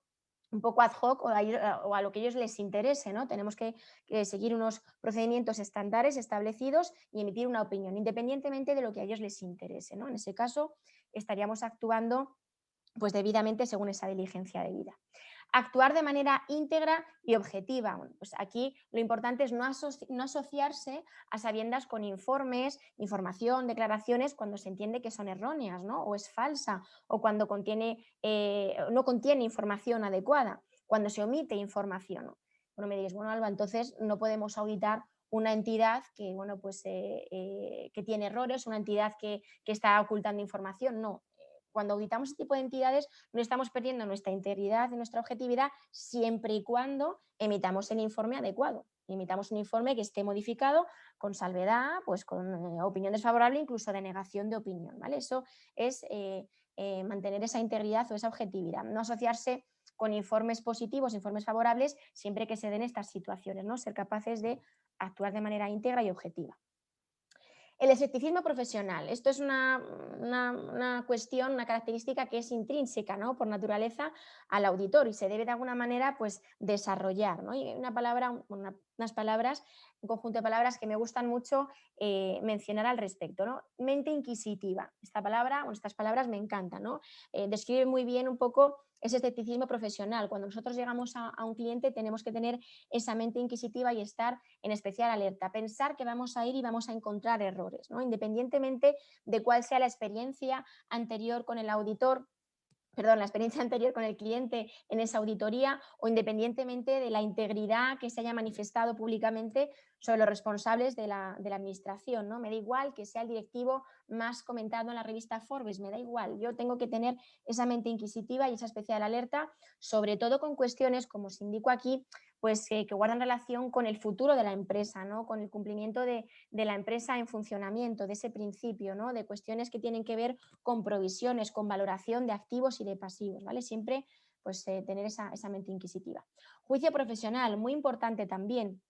un poco ad hoc o a lo que ellos les interese, ¿no? Tenemos que seguir unos procedimientos estándares establecidos y emitir una opinión, independientemente de lo que a ellos les interese, ¿no? En ese caso, estaríamos actuando pues debidamente según esa diligencia debida. Actuar de manera íntegra y objetiva. Bueno, pues aquí lo importante es no asociarse a sabiendas con informes, información, declaraciones cuando se entiende que son erróneas, ¿no? O es falsa, o cuando no contiene información adecuada, cuando se omite información, ¿no? Bueno, me diréis, bueno, Alba, entonces no podemos auditar una entidad que, bueno, pues, que tiene errores, una entidad que está ocultando información. No, cuando auditamos este tipo de entidades no estamos perdiendo nuestra integridad y nuestra objetividad siempre y cuando emitamos el informe adecuado. Emitamos un informe que esté modificado con salvedad, pues con opinión desfavorable, incluso de negación de opinión, ¿vale? Eso es mantener esa integridad o esa objetividad, no asociarse con informes positivos, informes favorables, siempre que se den estas situaciones, ¿no? Ser capaces de actuar de manera íntegra y objetiva. El escepticismo profesional. Esto es una cuestión, una característica que es intrínseca, ¿no? Por naturaleza al auditor y se debe de alguna manera pues, desarrollar, ¿no? Y hay unas palabras, un conjunto de palabras que me gustan mucho mencionar al respecto, ¿no? Mente inquisitiva. Estas palabras me encantan, ¿no? Describe muy bien un poco ese escepticismo profesional. Cuando nosotros llegamos a un cliente tenemos que tener esa mente inquisitiva y estar en especial alerta, pensar que vamos a ir y vamos a encontrar errores, ¿no? Independientemente de cuál sea la experiencia anterior con el auditor, la experiencia anterior con el cliente en esa auditoría o independientemente de la integridad que se haya manifestado públicamente sobre los responsables de la administración, ¿no? Me da igual que sea el directivo más comentado en la revista Forbes, me da igual, yo tengo que tener esa mente inquisitiva y esa especial alerta, sobre todo con cuestiones, como os indico aquí, pues que guardan relación con el futuro de la empresa, ¿no? Con el cumplimiento de la empresa en funcionamiento, de ese principio, ¿no? De cuestiones que tienen que ver con provisiones, con valoración de activos y de pasivos, ¿vale? Siempre pues, tener esa mente inquisitiva. Juicio profesional, muy importante también.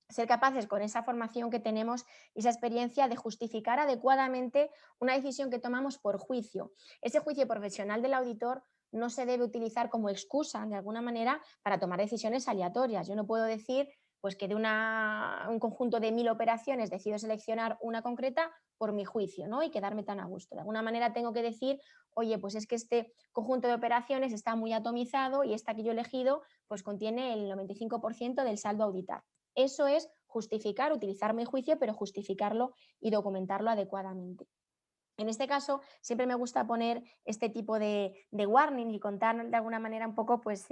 Ser capaces con esa formación que tenemos y esa experiencia de justificar adecuadamente una decisión que tomamos por juicio. Ese juicio profesional del auditor no se debe utilizar como excusa de alguna manera para tomar decisiones aleatorias. Yo no puedo decir pues que de un conjunto de 1000 operaciones decido seleccionar una concreta por mi juicio, ¿no? Y quedarme tan a gusto. De alguna manera tengo que decir, oye, pues es que este conjunto de operaciones está muy atomizado y esta que yo he elegido pues contiene el 95% del saldo a auditar. Eso es justificar, utilizar mi juicio, pero justificarlo y documentarlo adecuadamente. En este caso, siempre me gusta poner este tipo de warning y contar de alguna manera un poco, pues,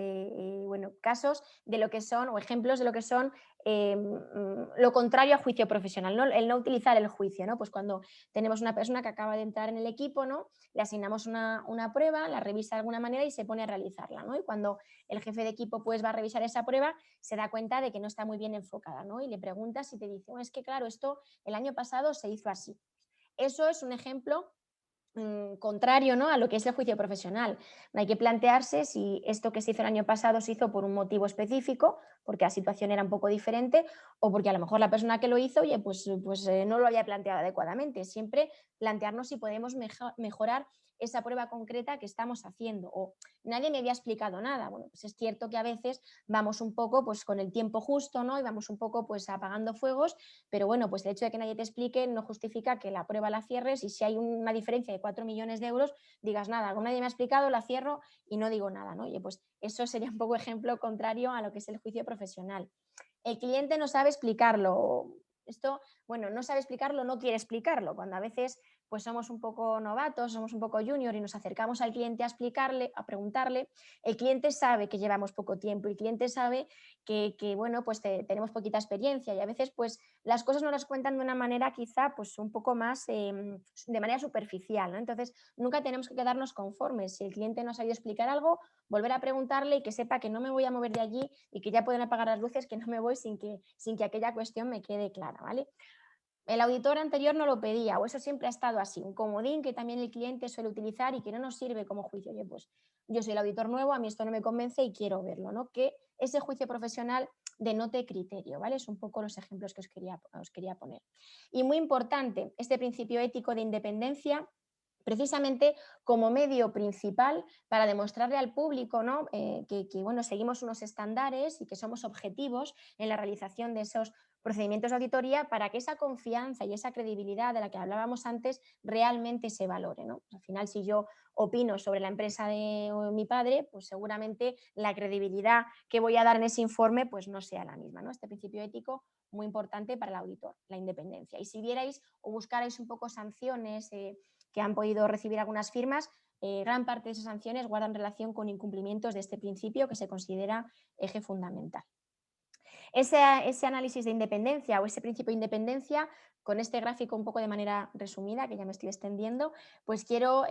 casos de lo que son o ejemplos de lo que son lo contrario a juicio profesional, ¿no? El no utilizar el juicio, ¿no? Pues cuando tenemos una persona que acaba de entrar en el equipo, ¿no? Le asignamos una prueba, la revisa de alguna manera y se pone a realizarla, ¿no? Y cuando el jefe de equipo pues va a revisar esa prueba, se da cuenta de que no está muy bien enfocada, ¿no? Y le preguntas y te dice, es que claro, esto el año pasado se hizo así. Eso es un ejemplo contrario, ¿no? A lo que es el juicio profesional. No hay que plantearse si esto que se hizo el año pasado se hizo por un motivo específico, porque la situación era un poco diferente, o porque a lo mejor la persona que lo hizo, oye, pues no lo había planteado adecuadamente. Siempre plantearnos si podemos mejorar esa prueba concreta que estamos haciendo. O nadie me había explicado nada. Bueno, pues es cierto que a veces vamos un poco pues con el tiempo justo, ¿no? Y vamos un poco pues apagando fuegos, pero bueno, pues el hecho de que nadie te explique no justifica que la prueba la cierres y si hay una diferencia de 4 millones de euros, digas nada, como nadie me ha explicado, la cierro y no digo nada, ¿no? Oye, pues eso sería un poco ejemplo contrario a lo que es el juicio profesional. El cliente no sabe explicarlo. Esto, bueno, no sabe explicarlo, no quiere explicarlo. Cuando a veces pues somos un poco novatos, somos un poco junior y nos acercamos al cliente a explicarle, a preguntarle, el cliente sabe que llevamos poco tiempo, el cliente sabe que bueno, pues tenemos poquita experiencia y a veces pues las cosas no las cuentan de una manera quizá pues un poco más de manera superficial, ¿no? Entonces nunca tenemos que quedarnos conformes. Si el cliente no ha sabido explicar algo, volver a preguntarle y que sepa que no me voy a mover de allí y que ya pueden apagar las luces, que no me voy sin que aquella cuestión me quede clara, ¿vale? El auditor anterior no lo pedía o eso siempre ha estado así, un comodín que también el cliente suele utilizar y que no nos sirve como juicio. Oye, pues yo soy el auditor nuevo, a mí esto no me convence y quiero verlo, ¿no? Que ese juicio profesional denote criterio, ¿vale? Es un poco los ejemplos que os quería poner. Y muy importante, este principio ético de independencia precisamente como medio principal para demostrarle al público, ¿no? Que bueno, seguimos unos estándares y que somos objetivos en la realización de esos procedimientos de auditoría para que esa confianza y esa credibilidad de la que hablábamos antes realmente se valore, ¿no? Al final, si yo opino sobre la empresa de mi padre, pues seguramente la credibilidad que voy a dar en ese informe pues no sea la misma, ¿no? Este principio ético muy importante para el auditor, la independencia. Y si vierais o buscarais un poco sanciones que han podido recibir algunas firmas, gran parte de esas sanciones guardan relación con incumplimientos de este principio que se considera eje fundamental. Ese análisis de independencia o ese principio de independencia, con este gráfico un poco de manera resumida, que ya me estoy extendiendo, pues quiero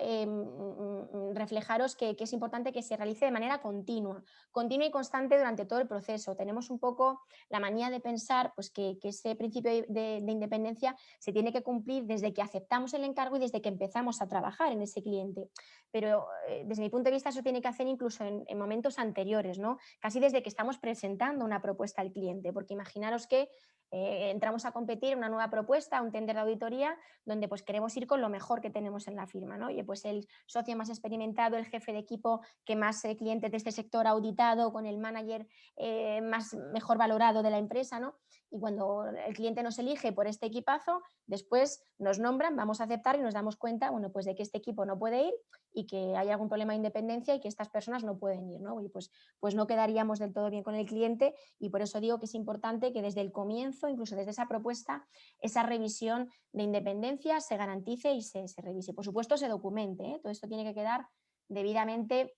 reflejaros que es importante que se realice de manera continua y constante durante todo el proceso. Tenemos un poco la manía de pensar pues, que ese principio de independencia se tiene que cumplir desde que aceptamos el encargo y desde que empezamos a trabajar en ese cliente. Pero desde mi punto de vista eso tiene que hacer incluso en momentos anteriores, ¿no? Casi desde que estamos presentando una propuesta al cliente, porque imaginaros que entramos a competir en una nueva propuesta, un tender de auditoría, donde pues queremos ir con lo mejor que tenemos en la firma, ¿no? Oye, pues el socio más experimentado, el jefe de equipo que más clientes de este sector ha auditado, con el manager mejor valorado de la empresa, ¿no? Y cuando el cliente nos elige por este equipazo, después nos nombran, vamos a aceptar y nos damos cuenta, bueno, pues de que este equipo no puede ir y que hay algún problema de independencia y que estas personas no pueden ir, ¿no? Y pues no quedaríamos del todo bien con el cliente, y por eso digo que es importante que desde el comienzo, incluso desde esa propuesta, esa revisión de independencia se garantice y se revise. Por supuesto, se documente, ¿eh? Todo esto tiene que quedar debidamente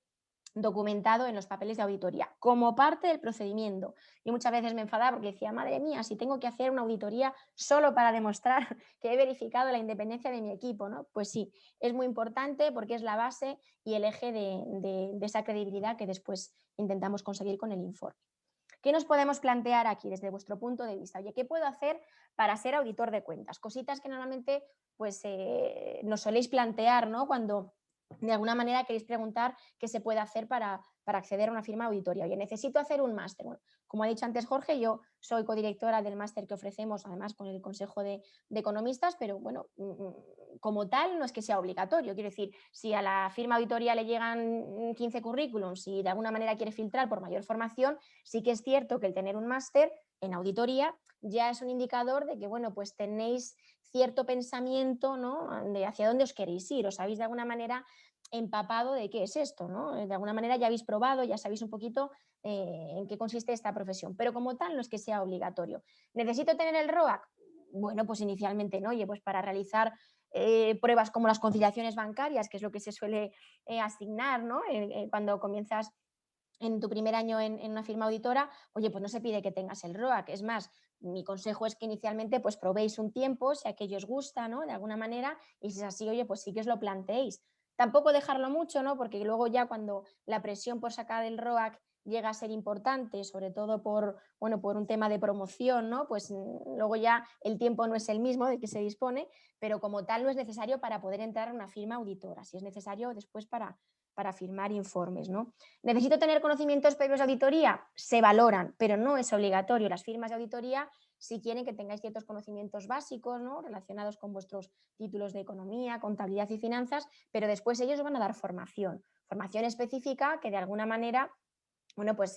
documentado en los papeles de auditoría, como parte del procedimiento. Yo muchas veces me enfadaba porque decía, madre mía, si tengo que hacer una auditoría solo para demostrar que he verificado la independencia de mi equipo, ¿no? Pues sí, es muy importante porque es la base y el eje de esa credibilidad que después intentamos conseguir con el informe. ¿Qué nos podemos plantear aquí desde vuestro punto de vista? Oye, ¿qué puedo hacer para ser auditor de cuentas? Cositas que normalmente pues, nos soléis plantear, ¿no? Cuando de alguna manera queréis preguntar qué se puede hacer para acceder a una firma auditoría. Oye, necesito hacer un máster. Bueno, como ha dicho antes Jorge, yo soy codirectora del máster que ofrecemos, además con el Consejo de Economistas, pero bueno, como tal no es que sea obligatorio. Quiero decir, si a la firma auditoría le llegan 15 currículums y de alguna manera quiere filtrar por mayor formación, sí que es cierto que el tener un máster en auditoría ya es un indicador de que, bueno, pues tenéis cierto pensamiento, ¿no? De hacia dónde os queréis ir, os habéis de alguna manera empapado de qué es esto, ¿no? De alguna manera ya habéis probado, ya sabéis un poquito en qué consiste esta profesión, pero como tal no es que sea obligatorio. ¿Necesito tener el ROAC? Bueno, pues inicialmente no. Oye, pues para realizar pruebas como las conciliaciones bancarias, que es lo que se suele asignar, ¿no? Cuando comienzas en tu primer año en una firma auditora, oye, pues no se pide que tengas el ROAC. Es más, mi consejo es que inicialmente pues probéis un tiempo, si aquello os gusta, ¿no? De alguna manera, y si es así, oye, pues sí que os lo planteéis. Tampoco dejarlo mucho, ¿no? Porque luego ya cuando la presión por sacar el ROAC llega a ser importante, sobre todo bueno, por un tema de promoción, ¿no? Pues luego ya el tiempo no es el mismo del que se dispone, pero como tal no es necesario para poder entrar a una firma auditora. Si es necesario después para firmar informes, ¿no? ¿Necesito tener conocimientos previos de auditoría? Se valoran, pero no es obligatorio. Las firmas de auditoría sí quieren que tengáis ciertos conocimientos básicos, ¿no? Relacionados con vuestros títulos de economía, contabilidad y finanzas, pero después ellos van a dar formación específica que de alguna manera, bueno, pues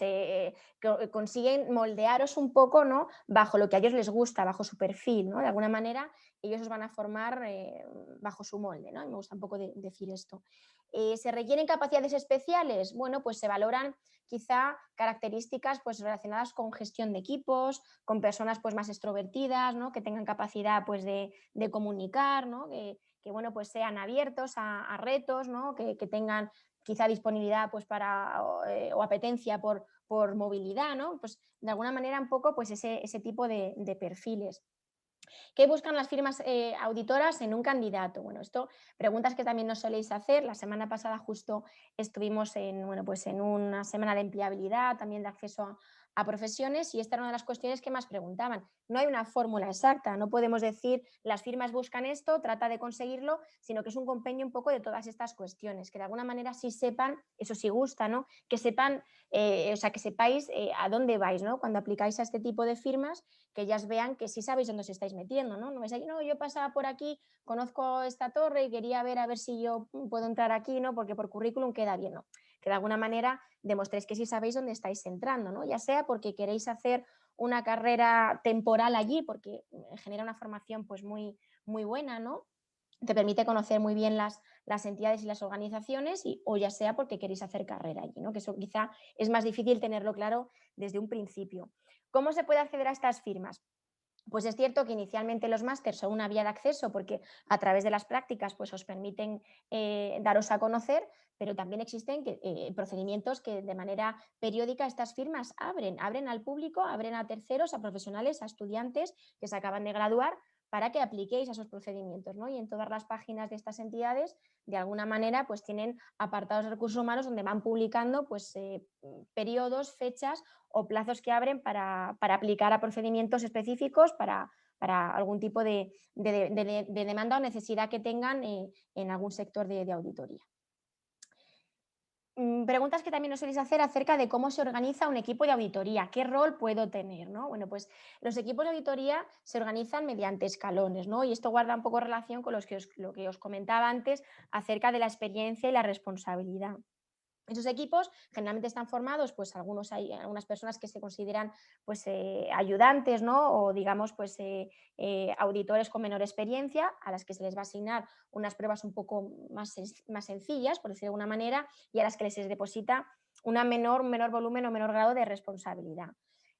consiguen moldearos un poco, ¿no? Bajo lo que a ellos les gusta, bajo su perfil, ¿no? De alguna manera ellos os van a formar bajo su molde, ¿no? Y me gusta un poco decir esto. ¿Se requieren capacidades especiales? Bueno, pues se valoran quizá características pues, relacionadas con gestión de equipos, con personas pues, más extrovertidas, ¿no? Que tengan capacidad pues, de comunicar, ¿no? Que bueno, pues sean abiertos a retos, ¿no? Que tengan quizá disponibilidad pues, o apetencia por movilidad, ¿no? Pues de alguna manera un poco pues, ese tipo de perfiles. ¿Qué buscan las firmas auditoras en un candidato? Bueno, esto, preguntas que también nos soléis hacer. La semana pasada justo estuvimos en una semana de empleabilidad, también de acceso a profesiones y esta era una de las cuestiones que más preguntaban. No hay una fórmula exacta, no podemos decir las firmas buscan esto, trata de conseguirlo, sino que es un compendio un poco de todas estas cuestiones, que de alguna manera sí sepan, eso sí gusta, ¿no? Que sepan, o sea, que sepáis a dónde vais, ¿no? Cuando aplicáis a este tipo de firmas, que ellas vean que sí sabéis dónde os estáis metiendo, ¿no? No es ahí, no, yo pasaba por aquí, conozco esta torre y quería ver a ver si yo puedo entrar aquí, ¿no? Porque por currículum queda bien, ¿no? Que de alguna manera demostréis que sí sabéis dónde estáis entrando, ¿no? Ya sea porque queréis hacer una carrera temporal allí, porque genera una formación pues muy, muy buena, ¿no? Te permite conocer muy bien las entidades y las organizaciones o ya sea porque queréis hacer carrera allí, ¿no? Que eso quizá es más difícil tenerlo claro desde un principio. ¿Cómo se puede acceder a estas firmas? Pues es cierto que inicialmente los másters son una vía de acceso porque a través de las prácticas pues os permiten daros a conocer, pero también existen procedimientos que de manera periódica estas firmas abren al público, abren a terceros, a profesionales, a estudiantes que se acaban de graduar para que apliquéis a esos procedimientos, ¿no? Y en todas las páginas de estas entidades, de alguna manera, pues tienen apartados de recursos humanos donde van publicando pues, periodos, fechas o plazos que abren para aplicar a procedimientos específicos para algún tipo de demanda o necesidad que tengan en algún sector de auditoría. Preguntas que también nos soléis hacer acerca de cómo se organiza un equipo de auditoría, qué rol puedo tener, ¿no? Bueno, pues los equipos de auditoría se organizan mediante escalones, ¿no? Y esto guarda un poco relación con lo que os comentaba antes acerca de la experiencia y la responsabilidad. Esos equipos generalmente están formados, pues hay algunas personas que se consideran pues, ayudantes, ¿no? O digamos pues, auditores con menor experiencia a las que se les va a asignar unas pruebas un poco más sencillas, por decirlo de alguna manera, y a las que les deposita un menor volumen o menor grado de responsabilidad.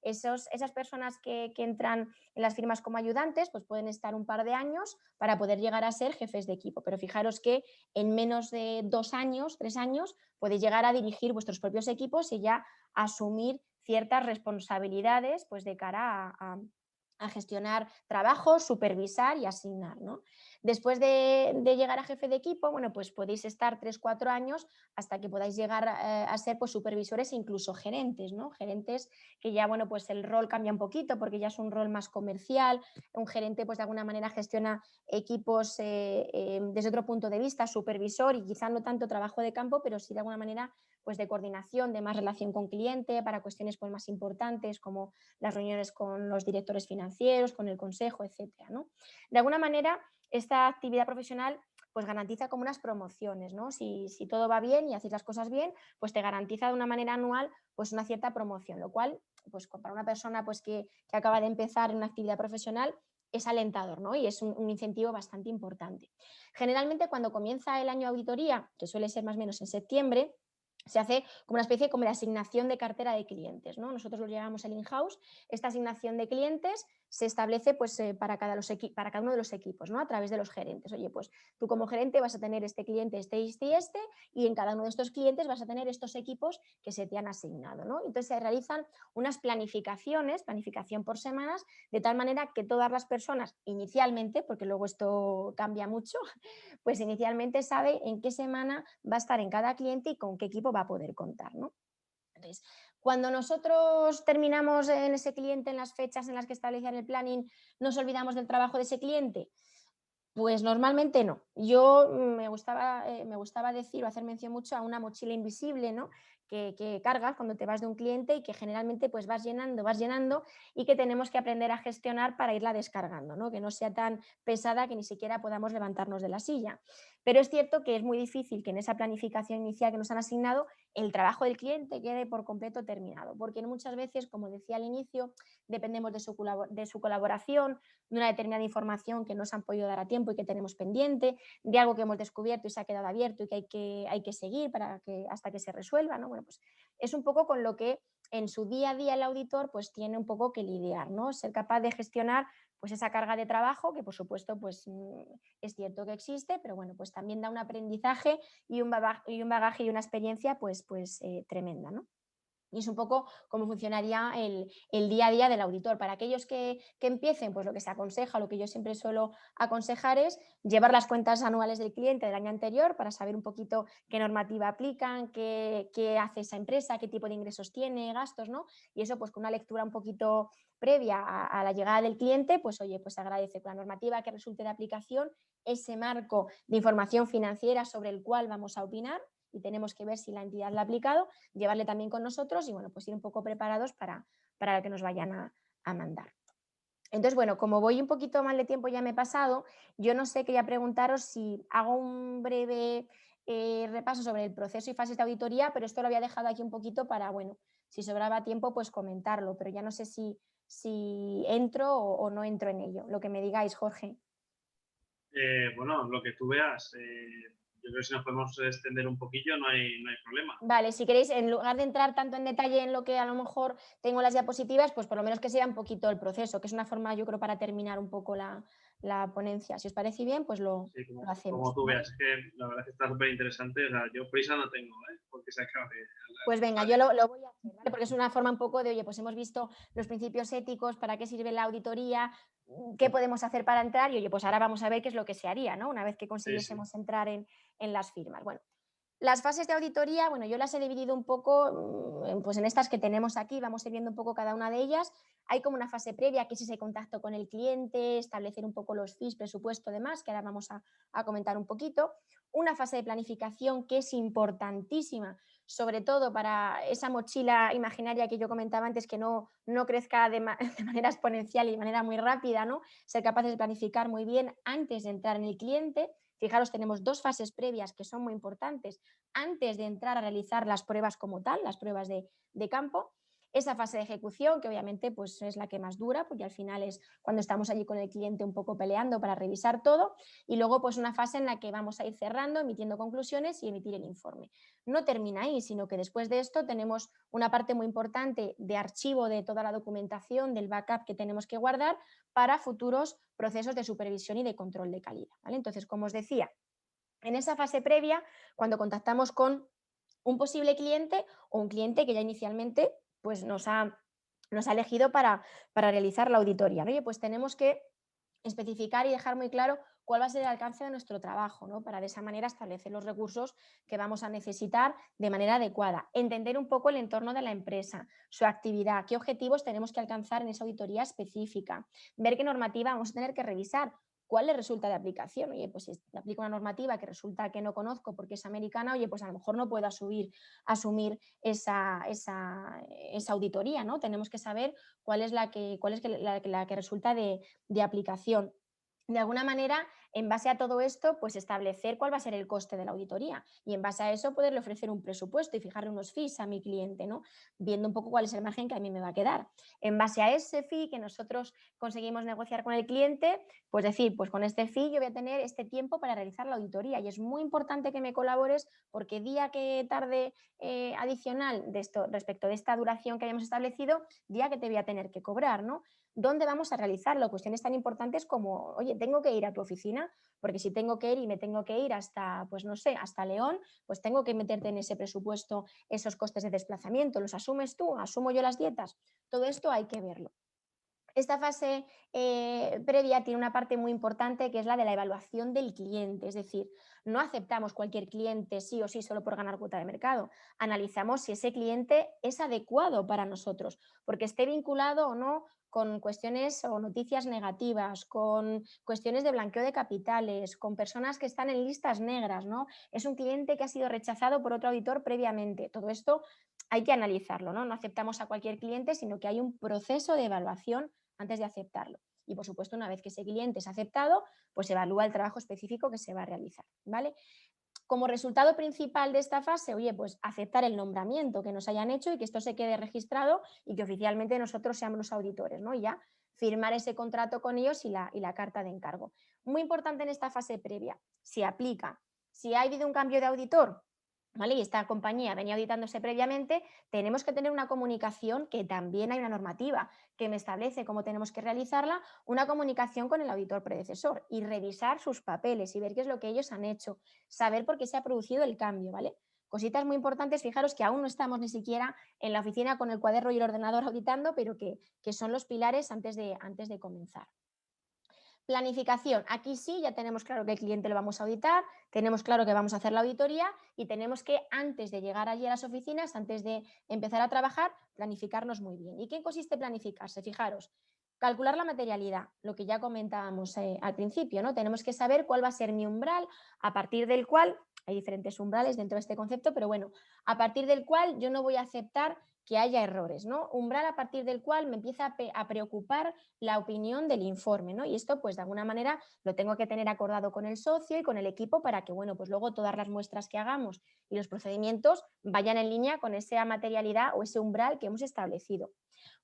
Esas personas que entran en las firmas como ayudantes pues pueden estar un par de años para poder llegar a ser jefes de equipo, pero fijaros que en menos de 2 años, 3 años, podéis llegar a dirigir vuestros propios equipos y ya asumir ciertas responsabilidades pues, de cara a gestionar trabajos, supervisar y asignar, ¿no? Después de llegar a jefe de equipo, bueno, pues podéis estar 3-4 años hasta que podáis llegar a ser pues, supervisores e incluso gerentes, ¿no? Gerentes que ya, bueno, pues el rol cambia un poquito porque ya es un rol más comercial, un gerente pues de alguna manera gestiona equipos desde otro punto de vista, supervisor y quizá no tanto trabajo de campo, pero sí de alguna manera pues de coordinación, de más relación con cliente para cuestiones pues, más importantes como las reuniones con los directores financieros, con el consejo, etcétera, ¿no? De alguna manera, esta actividad profesional pues garantiza como unas promociones, ¿no? Si todo va bien y haces las cosas bien, pues te garantiza de una manera anual pues una cierta promoción, lo cual pues para una persona pues que acaba de empezar en una actividad profesional es alentador, ¿no? Y es un incentivo bastante importante. Generalmente cuando comienza el año de auditoría, que suele ser más o menos en septiembre, se hace como una especie como de asignación de cartera de clientes, ¿no? Nosotros lo llamamos el in-house. Esta asignación de clientes se establece pues, para cada uno de los equipos, ¿no? A través de los gerentes. Oye, pues tú como gerente vas a tener este cliente, y en cada uno de estos clientes vas a tener estos equipos que se te han asignado, ¿no? Entonces se realizan unas planificación por semanas, de tal manera que todas las personas inicialmente, porque luego esto cambia mucho, pues inicialmente sabe en qué semana va a estar en cada cliente y con qué equipo va a poder contar, ¿no? Entonces, cuando nosotros terminamos en ese cliente, en las fechas en las que establecían el planning, ¿nos olvidamos del trabajo de ese cliente? Pues normalmente no. Yo me gustaba decir o hacer mención mucho a una mochila invisible, ¿no? Que cargas cuando te vas de un cliente y que generalmente pues vas llenando y que tenemos que aprender a gestionar para irla descargando, ¿no? Que no sea tan pesada que ni siquiera podamos levantarnos de la silla. Pero es cierto que es muy difícil que en esa planificación inicial que nos han asignado el trabajo del cliente quede por completo terminado, porque muchas veces, como decía al inicio, dependemos de su colaboración, de una determinada información que nos han podido dar a tiempo y que tenemos pendiente, de algo que hemos descubierto y se ha quedado abierto y que hay que seguir hasta que se resuelva, ¿no? Bueno, pues es un poco con lo que en su día a día el auditor pues tiene un poco que lidiar, ¿no? Ser capaz de gestionar pues esa carga de trabajo que por supuesto pues es cierto que existe, pero bueno, pues también da un aprendizaje y un bagaje y una experiencia pues tremenda, ¿no? Y es un poco cómo funcionaría el día a día del auditor. Para aquellos que empiecen, pues lo que se aconseja, lo que yo siempre suelo aconsejar es llevar las cuentas anuales del cliente del año anterior para saber un poquito qué normativa aplican, qué hace esa empresa, qué tipo de ingresos tiene, gastos, ¿no? Y eso pues con una lectura un poquito previa a la llegada del cliente, pues oye, pues se agradece con la normativa que resulte de aplicación, ese marco de información financiera sobre el cual vamos a opinar y tenemos que ver si la entidad la ha aplicado, llevarle también con nosotros y bueno, pues ir un poco preparados para lo que nos vayan a mandar. Entonces, bueno, como voy un poquito mal de tiempo, ya me he pasado, yo no sé, quería preguntaros si hago un breve repaso sobre el proceso y fases de auditoría, pero esto lo había dejado aquí un poquito para, bueno, si sobraba tiempo, pues comentarlo, pero ya no sé si entro o no entro en ello, lo que me digáis, Jorge. Bueno, lo que tú veas. Yo creo que si nos podemos extender un poquillo no hay problema. Vale, si queréis, en lugar de entrar tanto en detalle en lo que a lo mejor tengo las diapositivas, pues por lo menos que sea un poquito el proceso, que es una forma, yo creo, para terminar un poco la ponencia. Si os parece bien, pues lo hacemos. Como tú ¿vale? veas, es que la verdad es que está súper interesante. O sea, yo prisa no tengo, porque se acabe. Pues venga, Vale. yo lo voy a hacer, ¿vale? Porque es una forma un poco de, oye, pues hemos visto los principios éticos, para qué sirve la auditoría, qué podemos hacer para entrar y, oye, pues ahora vamos a ver qué es lo que se haría, ¿no? Una vez que consiguiésemos entrar en las firmas. Bueno, las fases de auditoría, bueno, yo las he dividido un poco pues en estas que tenemos aquí, vamos a ir viendo un poco cada una de ellas. Hay como una fase previa, que es ese contacto con el cliente, establecer un poco los fees, presupuesto, demás, que ahora vamos a comentar un poquito. Una fase de planificación que es importantísima, sobre todo para esa mochila imaginaria que yo comentaba antes, que no crezca de manera exponencial y de manera muy rápida, ¿no? Ser capaces de planificar muy bien antes de entrar en el cliente. Fijaros, tenemos dos fases previas que son muy importantes antes de entrar a realizar las pruebas como tal, las pruebas de campo. Esa fase de ejecución, que obviamente pues, es la que más dura, porque al final es cuando estamos allí con el cliente un poco peleando para revisar todo. Y luego pues una fase en la que vamos a ir cerrando, emitiendo conclusiones y emitir el informe. No termina ahí, sino que después de esto tenemos una parte muy importante de archivo de toda la documentación, del backup que tenemos que guardar para futuros procesos de supervisión y de control de calidad, ¿vale? Entonces, como os decía, en esa fase previa, cuando contactamos con un posible cliente o un cliente que ya inicialmente pues, nos ha elegido para realizar la auditoría, ¿no? Oye, pues tenemos que especificar y dejar muy claro cuál va a ser el alcance de nuestro trabajo, ¿no? Para de esa manera establecer los recursos que vamos a necesitar de manera adecuada, entender un poco el entorno de la empresa, su actividad, qué objetivos tenemos que alcanzar en esa auditoría específica, ver qué normativa vamos a tener que revisar. ¿Cuál le resulta de aplicación? Oye, pues si aplico una normativa que resulta que no conozco porque es americana, oye, pues a lo mejor no puedo asumir esa auditoría, ¿no? Tenemos que saber cuál es la que resulta de aplicación. De alguna manera, en base a todo esto, pues establecer cuál va a ser el coste de la auditoría y en base a eso poderle ofrecer un presupuesto y fijarle unos fees a mi cliente, ¿no? Viendo un poco cuál es el margen que a mí me va a quedar. En base a ese fee que nosotros conseguimos negociar con el cliente, pues decir, pues con este fee yo voy a tener este tiempo para realizar la auditoría y es muy importante que me colabores porque día que tarde adicional de esto, respecto de esta duración que hayamos establecido, día que te voy a tener que cobrar, ¿no? ¿Dónde vamos a realizarlo? Cuestiones tan importantes como, oye, tengo que ir a tu oficina, porque si tengo que ir y me tengo que ir hasta, pues no sé, hasta León, pues tengo que meterte en ese presupuesto esos costes de desplazamiento. ¿Los asumes tú? ¿Asumo yo las dietas? Todo esto hay que verlo. Esta fase previa tiene una parte muy importante que es la de la evaluación del cliente, es decir, no aceptamos cualquier cliente sí o sí solo por ganar cuota de mercado, analizamos si ese cliente es adecuado para nosotros, porque esté vinculado o no con cuestiones o noticias negativas, con cuestiones de blanqueo de capitales, con personas que están en listas negras, ¿no? Es un cliente que ha sido rechazado por otro auditor previamente. Todo esto hay que analizarlo, ¿no? No aceptamos a cualquier cliente, sino que hay un proceso de evaluación antes de aceptarlo. Y por supuesto, una vez que ese cliente es aceptado, pues se evalúa el trabajo específico que se va a realizar, ¿vale? Como resultado principal de esta fase, oye, pues aceptar el nombramiento que nos hayan hecho y que esto se quede registrado y que oficialmente nosotros seamos los auditores, ¿no? Y ya firmar ese contrato con ellos y la carta de encargo. Muy importante en esta fase previa, si aplica, si ha habido un cambio de auditor, ¿vale? Y esta compañía venía auditándose previamente, tenemos que tener una comunicación, que también hay una normativa que me establece cómo tenemos que realizarla, una comunicación con el auditor predecesor y revisar sus papeles y ver qué es lo que ellos han hecho, saber por qué se ha producido el cambio, ¿vale? Cositas muy importantes, fijaros que aún no estamos ni siquiera en la oficina con el cuaderno y el ordenador auditando, pero que son los pilares antes de comenzar. Planificación. Aquí sí, ya tenemos claro que el cliente lo vamos a auditar, tenemos claro que vamos a hacer la auditoría y tenemos que, antes de llegar allí a las oficinas, antes de empezar a trabajar, planificarnos muy bien. ¿Y qué consiste planificarse? Fijaros, calcular la materialidad, lo que ya comentábamos al principio, ¿no? Tenemos que saber cuál va a ser mi umbral, a partir del cual, hay diferentes umbrales dentro de este concepto, pero bueno, a partir del cual yo no voy a aceptar que haya errores, ¿no? Umbral a partir del cual me empieza a preocupar la opinión del informe, ¿no? Y esto, pues de alguna manera, lo tengo que tener acordado con el socio y con el equipo para que, bueno, pues luego todas las muestras que hagamos y los procedimientos vayan en línea con esa materialidad o ese umbral que hemos establecido.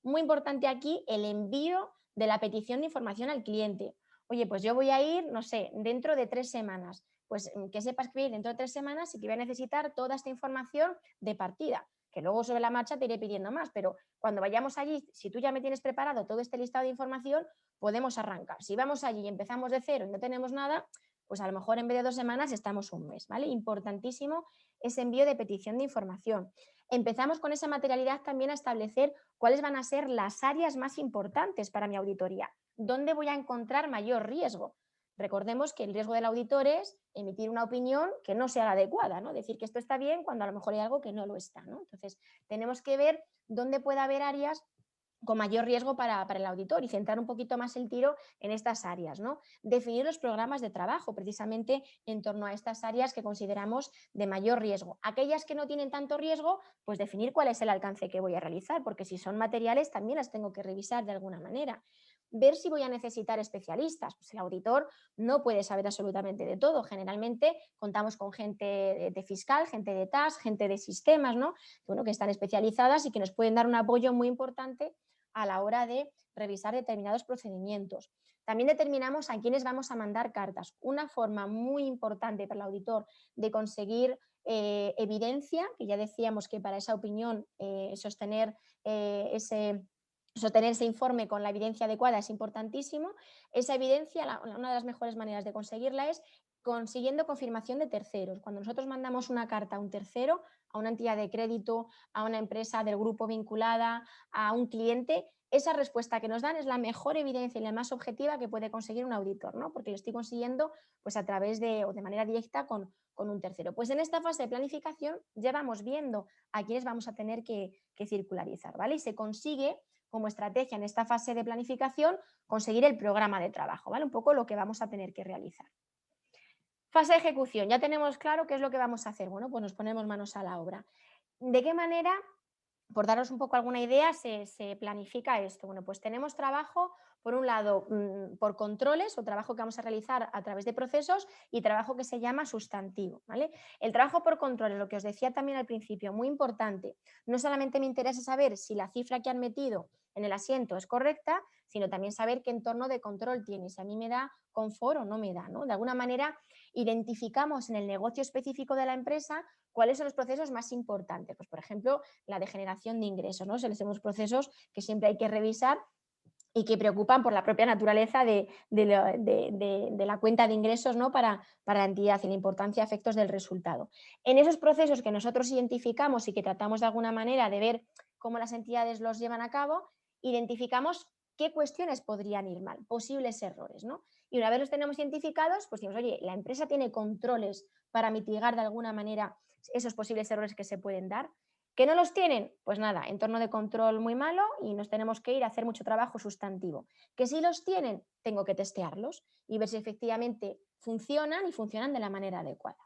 Muy importante aquí el envío de la petición de información al cliente. Oye, pues yo voy a ir, no sé, dentro de 3 semanas. Pues que sepas que voy a ir dentro de 3 semanas y que voy a necesitar toda esta información de partida, que luego sobre la marcha te iré pidiendo más, pero cuando vayamos allí, si tú ya me tienes preparado todo este listado de información, podemos arrancar. Si vamos allí y empezamos de cero y no tenemos nada, pues a lo mejor en vez de 2 semanas estamos un mes, ¿vale? Importantísimo ese envío de petición de información. Empezamos con esa materialidad también a establecer cuáles van a ser las áreas más importantes para mi auditoría. ¿Dónde voy a encontrar mayor riesgo? Recordemos que el riesgo del auditor es emitir una opinión que no sea la adecuada, ¿no? Decir que esto está bien cuando a lo mejor hay algo que no lo está, ¿no? Entonces, tenemos que ver dónde puede haber áreas con mayor riesgo para el auditor y centrar un poquito más el tiro en estas áreas, ¿no? Definir los programas de trabajo precisamente en torno a estas áreas que consideramos de mayor riesgo. Aquellas que no tienen tanto riesgo, pues definir cuál es el alcance que voy a realizar, porque si son materiales también las tengo que revisar de alguna manera. Ver si voy a necesitar especialistas. Pues el auditor no puede saber absolutamente de todo. Generalmente contamos con gente de fiscal, gente de TAS, gente de sistemas, ¿no? Bueno, que están especializadas y que nos pueden dar un apoyo muy importante a la hora de revisar determinados procedimientos. También determinamos a quiénes vamos a mandar cartas. Una forma muy importante para el auditor de conseguir evidencia, que ya decíamos que para esa opinión sostener ese informe con la evidencia adecuada es importantísimo. Esa evidencia, una de las mejores maneras de conseguirla es consiguiendo confirmación de terceros. Cuando nosotros mandamos una carta a un tercero, a una entidad de crédito, a una empresa del grupo vinculada, a un cliente, esa respuesta que nos dan es la mejor evidencia y la más objetiva que puede conseguir un auditor, ¿no? Porque lo estoy consiguiendo pues, a través de o de manera directa con un tercero. Pues en esta fase de planificación ya vamos viendo a quiénes vamos a tener que circularizar, ¿vale? Y se consigue como estrategia en esta fase de planificación conseguir el programa de trabajo, ¿vale? Un poco lo que vamos a tener que realizar. Fase de ejecución, ya tenemos claro qué es lo que vamos a hacer. Bueno, pues nos ponemos manos a la obra. ¿De qué manera, por daros un poco alguna idea, se planifica esto? Bueno, pues tenemos trabajo, por un lado, por controles o trabajo que vamos a realizar a través de procesos y trabajo que se llama sustantivo, ¿vale? El trabajo por controles, lo que os decía también al principio, muy importante. No solamente me interesa saber si la cifra que han metido en el asiento es correcta, sino también saber qué entorno de control tiene, si a mí me da confort o no me da, ¿no? De alguna manera identificamos en el negocio específico de la empresa cuáles son los procesos más importantes. Pues, por ejemplo, la de generación de ingresos, ¿no? Son los procesos que siempre hay que revisar y que preocupan por la propia naturaleza de la cuenta de ingresos, ¿no? para la entidad y la importancia a efectos del resultado. En esos procesos que nosotros identificamos y que tratamos de alguna manera de ver cómo las entidades los llevan a cabo, identificamos qué cuestiones podrían ir mal, posibles errores, ¿no? Y una vez los tenemos identificados, pues decimos, oye, la empresa tiene controles para mitigar de alguna manera esos posibles errores que se pueden dar. ¿Que no los tienen? Pues nada, entorno de control muy malo y nos tenemos que ir a hacer mucho trabajo sustantivo. ¿Que sí los tienen? Tengo que testearlos y ver si efectivamente funcionan y funcionan de la manera adecuada.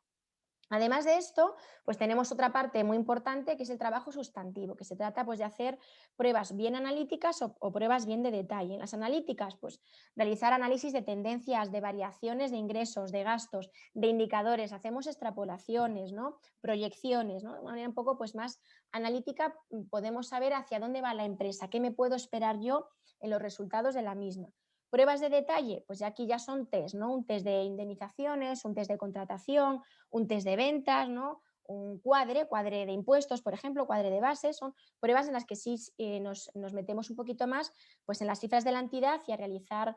Además de esto, pues tenemos otra parte muy importante que es el trabajo sustantivo, que se trata pues de hacer pruebas bien analíticas o pruebas bien de detalle. En las analíticas, pues realizar análisis de tendencias, de variaciones de ingresos, de gastos, de indicadores, hacemos extrapolaciones, ¿no? Proyecciones, ¿no? De una manera un poco pues más analítica podemos saber hacia dónde va la empresa, qué me puedo esperar yo en los resultados de la misma. Pruebas de detalle, pues ya aquí ya son test, ¿no? Un test de indemnizaciones, un test de contratación, un test de ventas, ¿no? Un cuadre de impuestos, por ejemplo, cuadre de bases, son pruebas en las que sí nos metemos un poquito más pues, en las cifras de la entidad y a realizar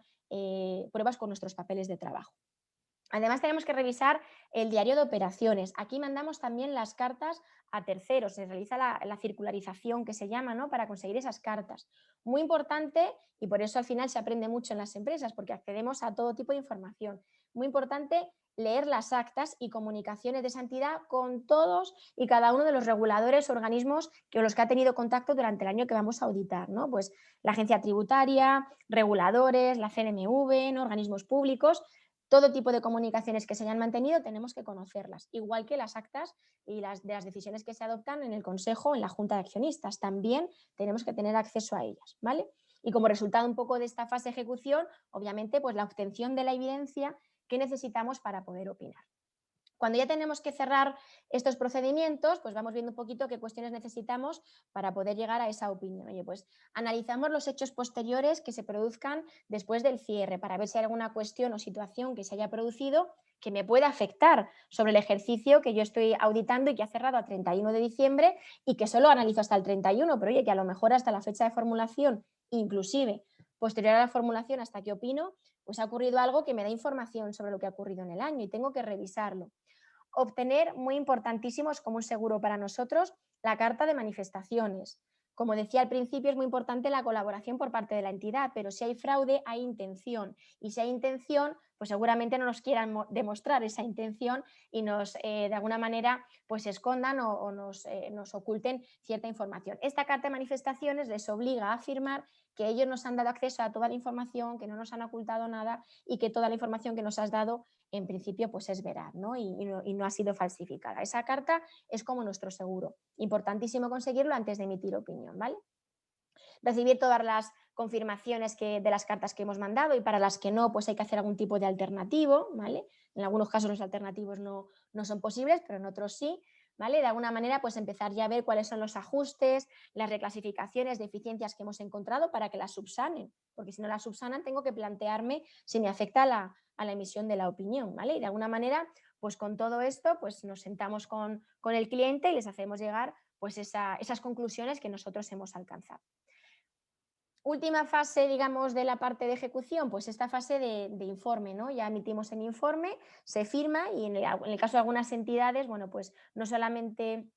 pruebas con nuestros papeles de trabajo. Además, tenemos que revisar el diario de operaciones. Aquí mandamos también las cartas a terceros, se realiza la circularización que se llama, ¿no? Para conseguir esas cartas. Muy importante, y por eso al final se aprende mucho en las empresas, porque accedemos a todo tipo de información. Muy importante leer las actas y comunicaciones de esa entidad con todos y cada uno de los reguladores, organismos con los que ha tenido contacto durante el año que vamos a auditar, ¿no? Pues la agencia tributaria, reguladores, la CNMV, ¿no? Organismos públicos. Todo tipo de comunicaciones que se hayan mantenido tenemos que conocerlas, igual que las actas y de las decisiones que se adoptan en el Consejo o en la Junta de Accionistas. También tenemos que tener acceso a ellas, ¿vale? Y como resultado un poco de esta fase de ejecución, obviamente, pues la obtención de la evidencia que necesitamos para poder opinar. Cuando ya tenemos que cerrar estos procedimientos, pues vamos viendo un poquito qué cuestiones necesitamos para poder llegar a esa opinión. Oye, pues analizamos los hechos posteriores que se produzcan después del cierre para ver si hay alguna cuestión o situación que se haya producido que me pueda afectar sobre el ejercicio que yo estoy auditando y que ha cerrado a 31 de diciembre y que solo analizo hasta el 31, pero oye, que a lo mejor hasta la fecha de formulación, inclusive posterior a la formulación hasta que opino, pues ha ocurrido algo que me da información sobre lo que ha ocurrido en el año y tengo que revisarlo. Obtener, muy importantísimo, es como un seguro para nosotros, la carta de manifestaciones. Como decía al principio, es muy importante la colaboración por parte de la entidad, pero si hay fraude, hay intención. Y si hay intención, pues seguramente no nos quieran demostrar esa intención y nos, de alguna manera, pues escondan o nos oculten cierta información. Esta carta de manifestaciones les obliga a afirmar que ellos nos han dado acceso a toda la información, que no nos han ocultado nada y que toda la información que nos has dado en principio pues es veraz, ¿no? Y no ha sido falsificada. Esa carta es como nuestro seguro. Importantísimo conseguirlo antes de emitir opinión, ¿vale? Recibir todas las confirmaciones de las cartas que hemos mandado y para las que no, pues hay que hacer algún tipo de alternativo, ¿vale? En algunos casos los alternativos no son posibles, pero en otros sí, ¿vale? De alguna manera, pues empezar ya a ver cuáles son los ajustes, las reclasificaciones, deficiencias que hemos encontrado para que las subsanen, porque si no las subsanan tengo que plantearme si me afecta a la emisión de la opinión, ¿vale? Y de alguna manera, pues con todo esto, pues nos sentamos con el cliente y les hacemos llegar pues esas conclusiones que nosotros hemos alcanzado. Última fase, digamos, de la parte de ejecución, pues esta fase de informe, ¿no? Ya emitimos el informe, se firma y en el caso de algunas entidades, bueno, pues no solamente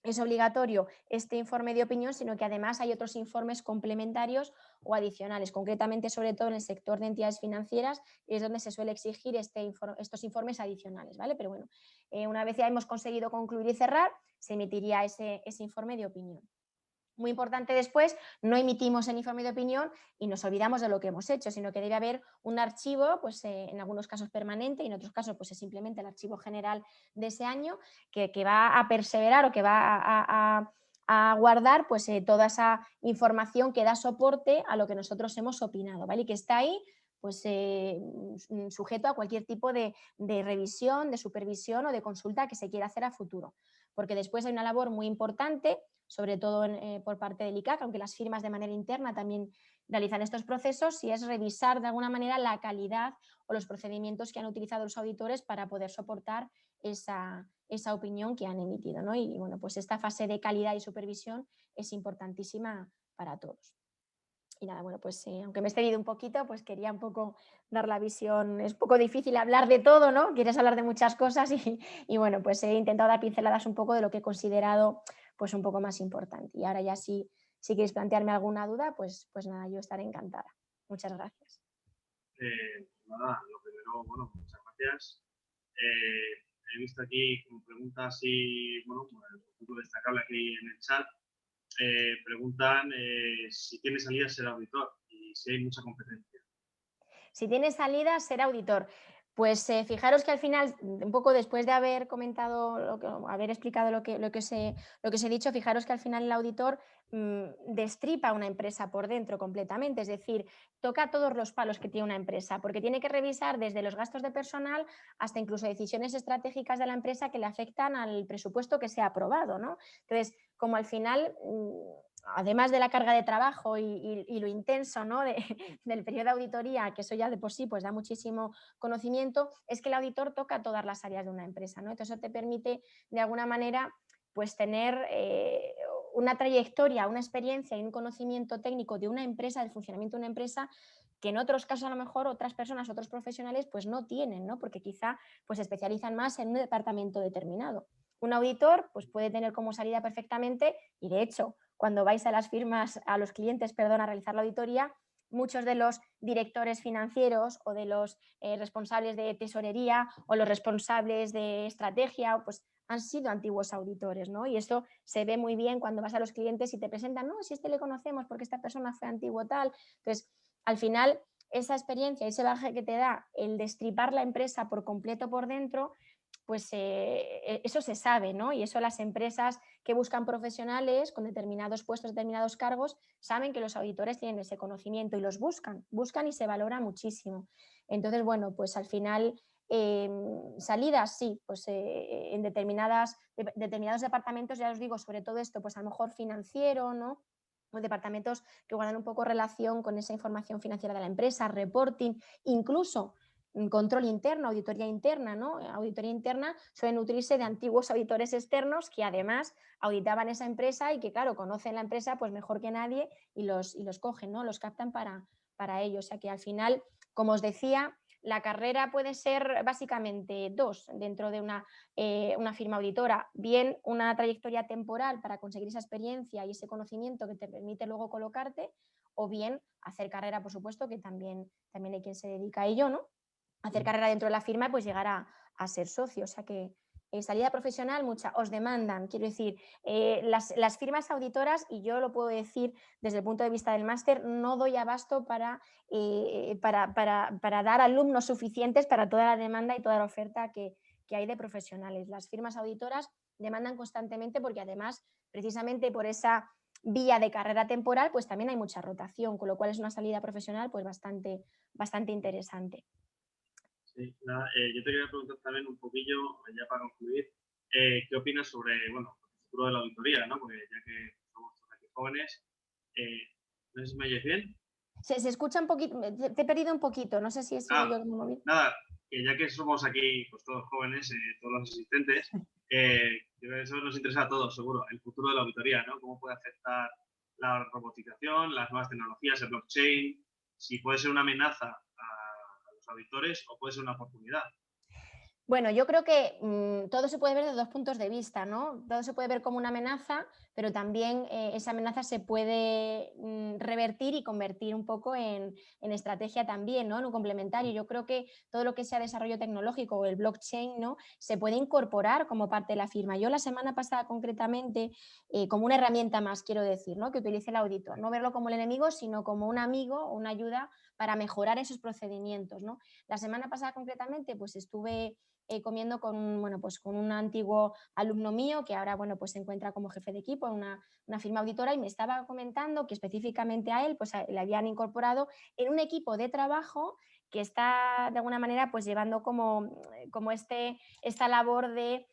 es obligatorio este informe de opinión, sino que además hay otros informes complementarios o adicionales, concretamente sobre todo en el sector de entidades financieras, es donde se suele exigir estos informes adicionales, ¿vale? Pero bueno, una vez ya hemos conseguido concluir y cerrar, se emitiría ese informe de opinión. Muy importante después, no emitimos el informe de opinión y nos olvidamos de lo que hemos hecho, sino que debe haber un archivo, pues en algunos casos permanente y en otros casos pues es simplemente el archivo general de ese año que va a perseverar o que va a guardar pues toda esa información que da soporte a lo que nosotros hemos opinado, ¿vale? Y que está ahí pues sujeto a cualquier tipo de revisión, de supervisión o de consulta que se quiera hacer a futuro. Porque después hay una labor muy importante sobre todo por parte del ICAC, aunque las firmas de manera interna también realizan estos procesos, y es revisar de alguna manera la calidad o los procedimientos que han utilizado los auditores para poder soportar esa opinión que han emitido, ¿no? Y bueno, pues esta fase de calidad y supervisión es importantísima para todos. Y nada, bueno, pues aunque me he extendido un poquito, pues quería un poco dar la visión. Es un poco difícil hablar de todo, ¿no? Quieres hablar de muchas cosas y bueno, pues he intentado dar pinceladas un poco de lo que he considerado pues un poco más importante. Y ahora ya si queréis plantearme alguna duda, pues nada, yo estaré encantada. Muchas gracias. Nada, lo primero, bueno, muchas gracias. He visto aquí como preguntas y, bueno, un punto destacable aquí en el chat. Preguntan si tiene salida ser auditor y si hay mucha competencia. Si tiene salida, ser auditor. Pues fijaros que al final, un poco después de haber comentado, haber explicado lo que os he dicho, fijaros que al final el auditor destripa una empresa por dentro completamente, es decir, toca todos los palos que tiene una empresa, porque tiene que revisar desde los gastos de personal hasta incluso decisiones estratégicas de la empresa que le afectan al presupuesto que se ha aprobado, ¿no? Entonces, como al final además de la carga de trabajo y lo intenso, ¿no? del periodo de auditoría, que eso ya de por sí pues da muchísimo conocimiento, es que el auditor toca todas las áreas de una empresa, ¿no? Entonces eso te permite de alguna manera pues tener una trayectoria, una experiencia y un conocimiento técnico de una empresa, del funcionamiento de una empresa que en otros casos a lo mejor otras personas, otros profesionales pues no tienen, ¿no? Porque quizá pues se especializan más en un departamento determinado. Un auditor pues puede tener como salida perfectamente, y de hecho cuando vais a las firmas, a los clientes, perdón, a realizar la auditoría, muchos de los directores financieros o de los responsables de tesorería o los responsables de estrategia pues han sido antiguos auditores, ¿no? Y eso se ve muy bien cuando vas a los clientes y te presentan, no, si le conocemos porque esta persona fue antiguo tal. Entonces, al final, esa experiencia, ese bagaje que te da el destripar la empresa por completo por dentro, pues eso se sabe, ¿no? Y eso las empresas que buscan profesionales con determinados puestos, determinados cargos, saben que los auditores tienen ese conocimiento y los buscan y se valora muchísimo. Entonces, bueno, pues al final, salidas, sí, pues en determinados departamentos, ya os digo, sobre todo esto, pues a lo mejor financiero, ¿no? O departamentos que guardan un poco relación con esa información financiera de la empresa, reporting, incluso control interno, auditoría interna, ¿no? Auditoría interna suele nutrirse de antiguos auditores externos que además auditaban esa empresa y que, claro, conocen la empresa pues mejor que nadie y los cogen, ¿no? Los captan para ello. O sea que al final, como os decía, la carrera puede ser básicamente dos dentro de una firma auditora, bien una trayectoria temporal para conseguir esa experiencia y ese conocimiento que te permite luego colocarte, o bien hacer carrera, por supuesto, que también hay quien se dedica a ello, ¿no? Hacer carrera dentro de la firma, pues llegar a ser socio. O sea que salida profesional, mucha, os demandan, quiero decir, las firmas auditoras, y yo lo puedo decir desde el punto de vista del máster, no doy abasto para dar alumnos suficientes para toda la demanda y toda la oferta que hay de profesionales. Las firmas auditoras demandan constantemente porque además, precisamente por esa vía de carrera temporal, pues también hay mucha rotación, con lo cual es una salida profesional pues bastante interesante. Sí, nada, yo te quería preguntar también un poquillo, ya para concluir, ¿qué opinas sobre, bueno, el futuro de la auditoría, ¿no? Porque ya que somos aquí jóvenes, no sé si me oyes bien. Se escucha un poquito, te he perdido un poquito, no sé si he sido yo como móvil. Nada, que ya que somos aquí pues todos jóvenes, todos los asistentes, creo que eso nos interesa a todos, seguro, el futuro de la auditoría, ¿no? Cómo puede afectar la robotización, las nuevas tecnologías, el blockchain, si puede ser una amenaza a los auditores o puede ser una oportunidad. Bueno, yo creo que todo se puede ver de dos puntos de vista, ¿no? Todo se puede ver como una amenaza, pero también esa amenaza se puede revertir y convertir un poco en estrategia también, ¿no? En un complementario. Yo creo que todo lo que sea desarrollo tecnológico o el blockchain, ¿no? Se puede incorporar como parte de la firma. Yo la semana pasada concretamente, como una herramienta más, quiero decir, ¿no? Que utilice el auditor. No verlo como el enemigo, sino como un amigo o una ayuda para mejorar esos procedimientos, ¿no? La semana pasada concretamente, pues estuve comiendo con, bueno, pues con un antiguo alumno mío que ahora bueno, pues se encuentra como jefe de equipo en una firma auditora, y me estaba comentando que específicamente a él pues le habían incorporado en un equipo de trabajo que está de alguna manera pues llevando como esta labor de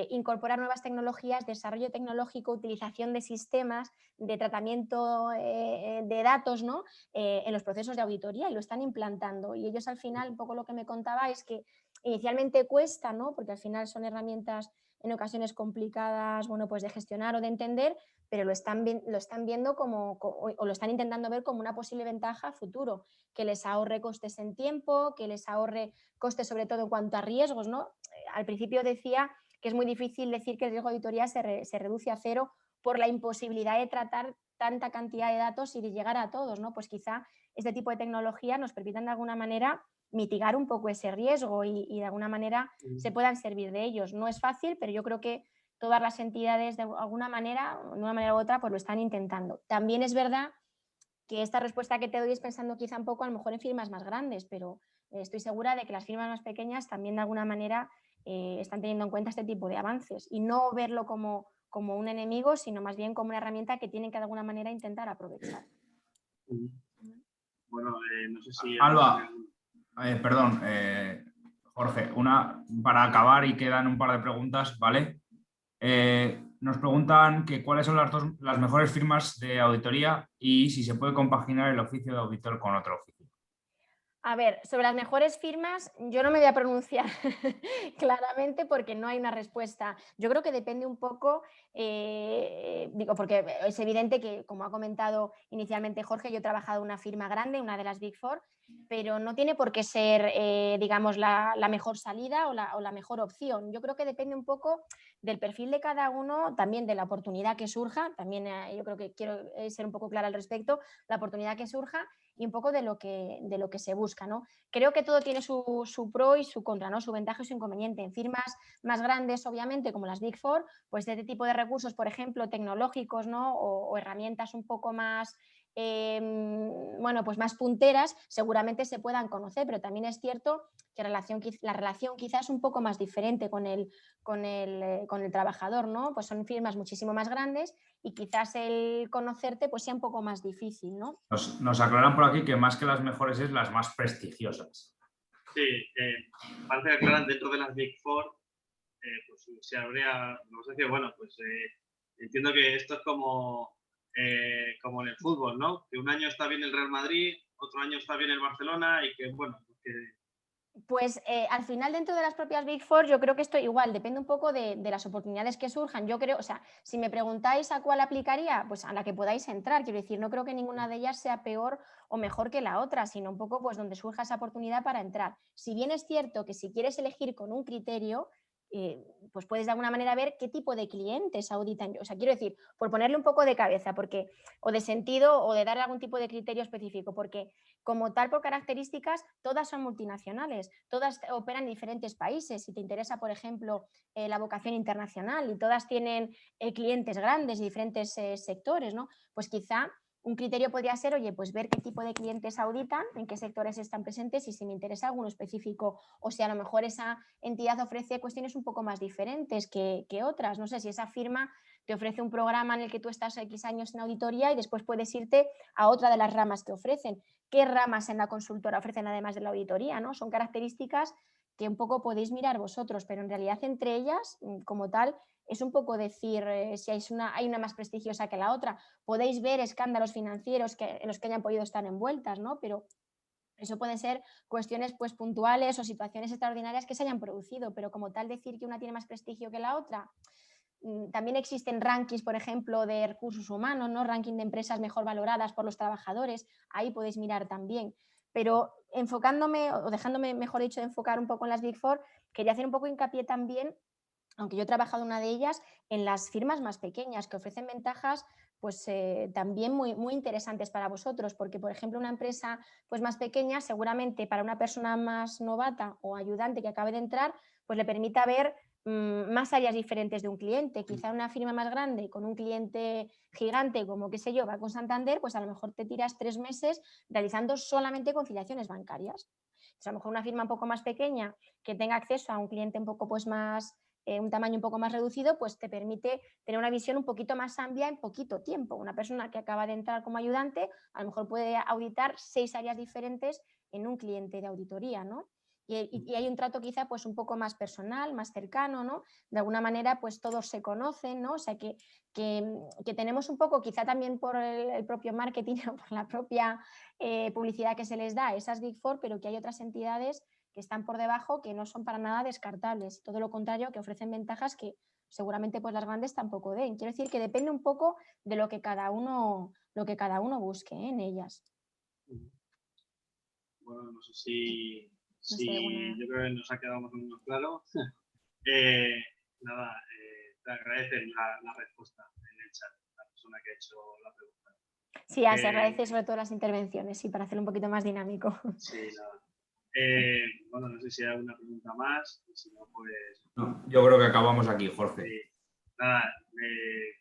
incorporar nuevas tecnologías, desarrollo tecnológico, utilización de sistemas de tratamiento de datos, ¿no? En los procesos de auditoría, y lo están implantando. Y ellos al final, un poco lo que me contaba es que inicialmente cuesta, ¿no? Porque al final son herramientas en ocasiones complicadas, bueno, pues de gestionar o de entender, pero lo están viendo o lo están intentando ver como una posible ventaja a futuro, que les ahorre costes en tiempo, que les ahorre costes sobre todo en cuanto a riesgos, ¿no? Al principio decía que es muy difícil decir que el riesgo de auditoría se reduce a cero por la imposibilidad de tratar tanta cantidad de datos y de llegar a todos, ¿no? Pues quizá este tipo de tecnología nos permitan de alguna manera mitigar un poco ese riesgo y de alguna manera se puedan servir de ellos. No es fácil, pero yo creo que todas las entidades de alguna manera, de una manera u otra, pues lo están intentando. También es verdad que esta respuesta que te doy es pensando quizá un poco a lo mejor en firmas más grandes, pero estoy segura de que las firmas más pequeñas también de alguna manera están teniendo en cuenta este tipo de avances y no verlo como un enemigo, sino más bien como una herramienta que tienen que de alguna manera intentar aprovechar. Bueno, no sé si... Alba, perdón, Jorge, para acabar y quedan un par de preguntas, ¿vale? Nos preguntan que cuáles son las mejores firmas de auditoría y si se puede compaginar el oficio de auditor con otro oficio. A ver, sobre las mejores firmas, yo no me voy a pronunciar claramente porque no hay una respuesta. Yo creo que depende un poco, digo, porque es evidente que, como ha comentado inicialmente Jorge, yo he trabajado en una firma grande, una de las Big Four, pero no tiene por qué ser, digamos, la mejor salida o la mejor opción. Yo creo que depende un poco del perfil de cada uno, también de la oportunidad que surja, también yo creo que quiero ser un poco clara al respecto, la oportunidad que surja y un poco de lo que se busca, ¿no? Creo que todo tiene su pro y su contra, ¿no? Su ventaja y su inconveniente. En firmas más grandes, obviamente, como las Big Four, pues este tipo de recursos, por ejemplo, tecnológicos, ¿no? O herramientas un poco más, bueno, pues más punteras, seguramente se puedan conocer, pero también es cierto que la relación quizás es un poco más diferente con el trabajador, ¿no? Pues son firmas muchísimo más grandes y quizás el conocerte pues sea un poco más difícil, ¿no? Nos aclaran por aquí que más que las mejores es las más prestigiosas. Sí, parece que aclaran dentro de las Big Four, pues se habría, no sé qué, bueno, pues entiendo que esto es como en el fútbol, ¿no? Que un año está bien el Real Madrid, otro año está bien el Barcelona y que, bueno, pues que... Pues al final dentro de las propias Big Four yo creo que esto igual, depende un poco de las oportunidades que surjan. Yo creo, o sea, si me preguntáis a cuál aplicaría, pues a la que podáis entrar. Quiero decir, no creo que ninguna de ellas sea peor o mejor que la otra, sino un poco pues donde surja esa oportunidad para entrar. Si bien es cierto que si quieres elegir con un criterio, pues puedes de alguna manera ver qué tipo de clientes auditan. O sea, quiero decir, por ponerle un poco de cabeza, porque, o de sentido, o de darle algún tipo de criterio específico, porque como tal, por características, todas son multinacionales, todas operan en diferentes países. Si te interesa, por ejemplo, la vocación internacional y todas tienen clientes grandes de diferentes sectores, ¿no? Pues quizá un criterio podría ser, oye, pues ver qué tipo de clientes auditan, en qué sectores están presentes y si me interesa alguno específico o si a lo mejor esa entidad ofrece cuestiones un poco más diferentes que otras. No sé si esa firma te ofrece un programa en el que tú estás X años en auditoría y después puedes irte a otra de las ramas que ofrecen. ¿Qué ramas en la consultora ofrecen además de la auditoría? ¿No? Son características que un poco podéis mirar vosotros, pero en realidad entre ellas, como tal, es un poco decir si hay una más prestigiosa que la otra. Podéis ver escándalos financieros en los que hayan podido estar envueltas, ¿no? Pero eso pueden ser cuestiones pues, puntuales o situaciones extraordinarias que se hayan producido, pero como tal decir que una tiene más prestigio que la otra. También existen rankings, por ejemplo, de recursos humanos, ¿no? Ranking de empresas mejor valoradas por los trabajadores, ahí podéis mirar también. Pero enfocándome, o dejándome, mejor dicho, de enfocar un poco en las Big Four, quería hacer un poco hincapié también, aunque yo he trabajado en una de ellas, en las firmas más pequeñas que ofrecen ventajas pues también muy interesantes para vosotros, porque por ejemplo una empresa pues más pequeña seguramente para una persona más novata o ayudante que acabe de entrar pues le permita ver más áreas diferentes de un cliente. Quizá una firma más grande con un cliente gigante como qué sé yo, Banco Santander, pues a lo mejor te tiras 3 meses realizando solamente conciliaciones bancarias. Entonces, a lo mejor una firma un poco más pequeña que tenga acceso a un cliente un poco pues más un tamaño un poco más reducido, pues te permite tener una visión un poquito más amplia en poquito tiempo. Una persona que acaba de entrar como ayudante a lo mejor puede auditar 6 áreas diferentes en un cliente de auditoría, ¿no? Y hay un trato quizá pues un poco más personal, más cercano, ¿no? De alguna manera pues todos se conocen, ¿no? O sea que tenemos un poco, quizá también por el propio marketing o por la propia publicidad que se les da a esas Big Four, pero que hay otras entidades que están por debajo que no son para nada descartables, todo lo contrario, que ofrecen ventajas que seguramente pues las grandes tampoco den. Quiero decir que depende un poco de lo que cada uno busque en ellas. Bueno, no sé si No sé, yo creo que nos ha quedado más o menos claro. Nada, te agradecen la respuesta en el chat, la persona que ha hecho la pregunta. Sí, se agradece sobre todo las intervenciones, sí, para hacerlo un poquito más dinámico. Sí, nada. Bueno, no sé si hay alguna pregunta más, y si no, pues... No, yo creo que acabamos aquí, Jorge. Sí. Nada,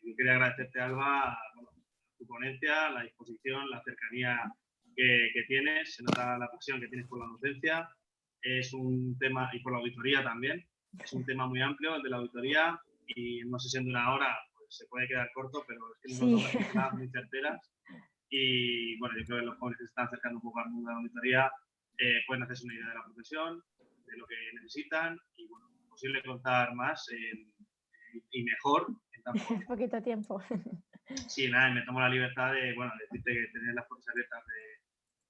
yo quería agradecerte, Alba, bueno, tu ponencia, la disposición, la cercanía que tienes, se nota la pasión que tienes por la docencia. Es un tema, y por la auditoría también, es un tema muy amplio, el de la auditoría, y no sé si en una hora pues, se puede quedar corto, pero es que nos Sí. dado unas pinceladas muy certeras. Y bueno, yo creo que los jóvenes que se están acercando un poco al mundo de la auditoría pueden hacerse una idea de la profesión, de lo que necesitan, y bueno, es posible contar más y mejor en tan poco tiempo. Poquito tiempo. Sí, nada, me tomo la libertad de, bueno, decirte que tener las puertas abiertas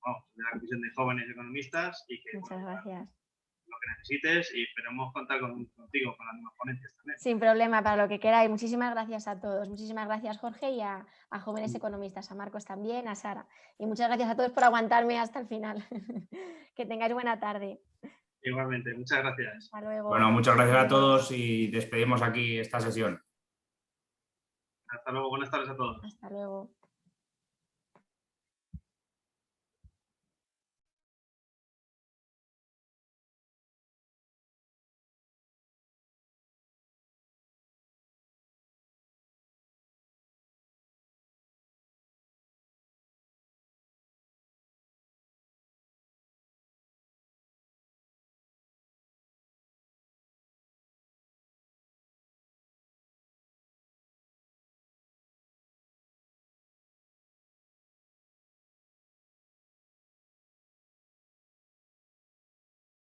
vamos, de la Comisión de Jóvenes Economistas y que Muchas gracias. lo que necesites y esperemos contar contigo con las mismas ponencias también. Sin problema, para lo que queráis. Muchísimas gracias a todos. Muchísimas gracias, Jorge, y a Jóvenes Economistas, a Marcos también, a Sara. Y muchas gracias a todos por aguantarme hasta el final. Que tengáis buena tarde. Igualmente, muchas gracias. Hasta luego. Bueno, muchas gracias a todos y despedimos aquí esta sesión. Hasta luego, buenas tardes a todos. Hasta luego.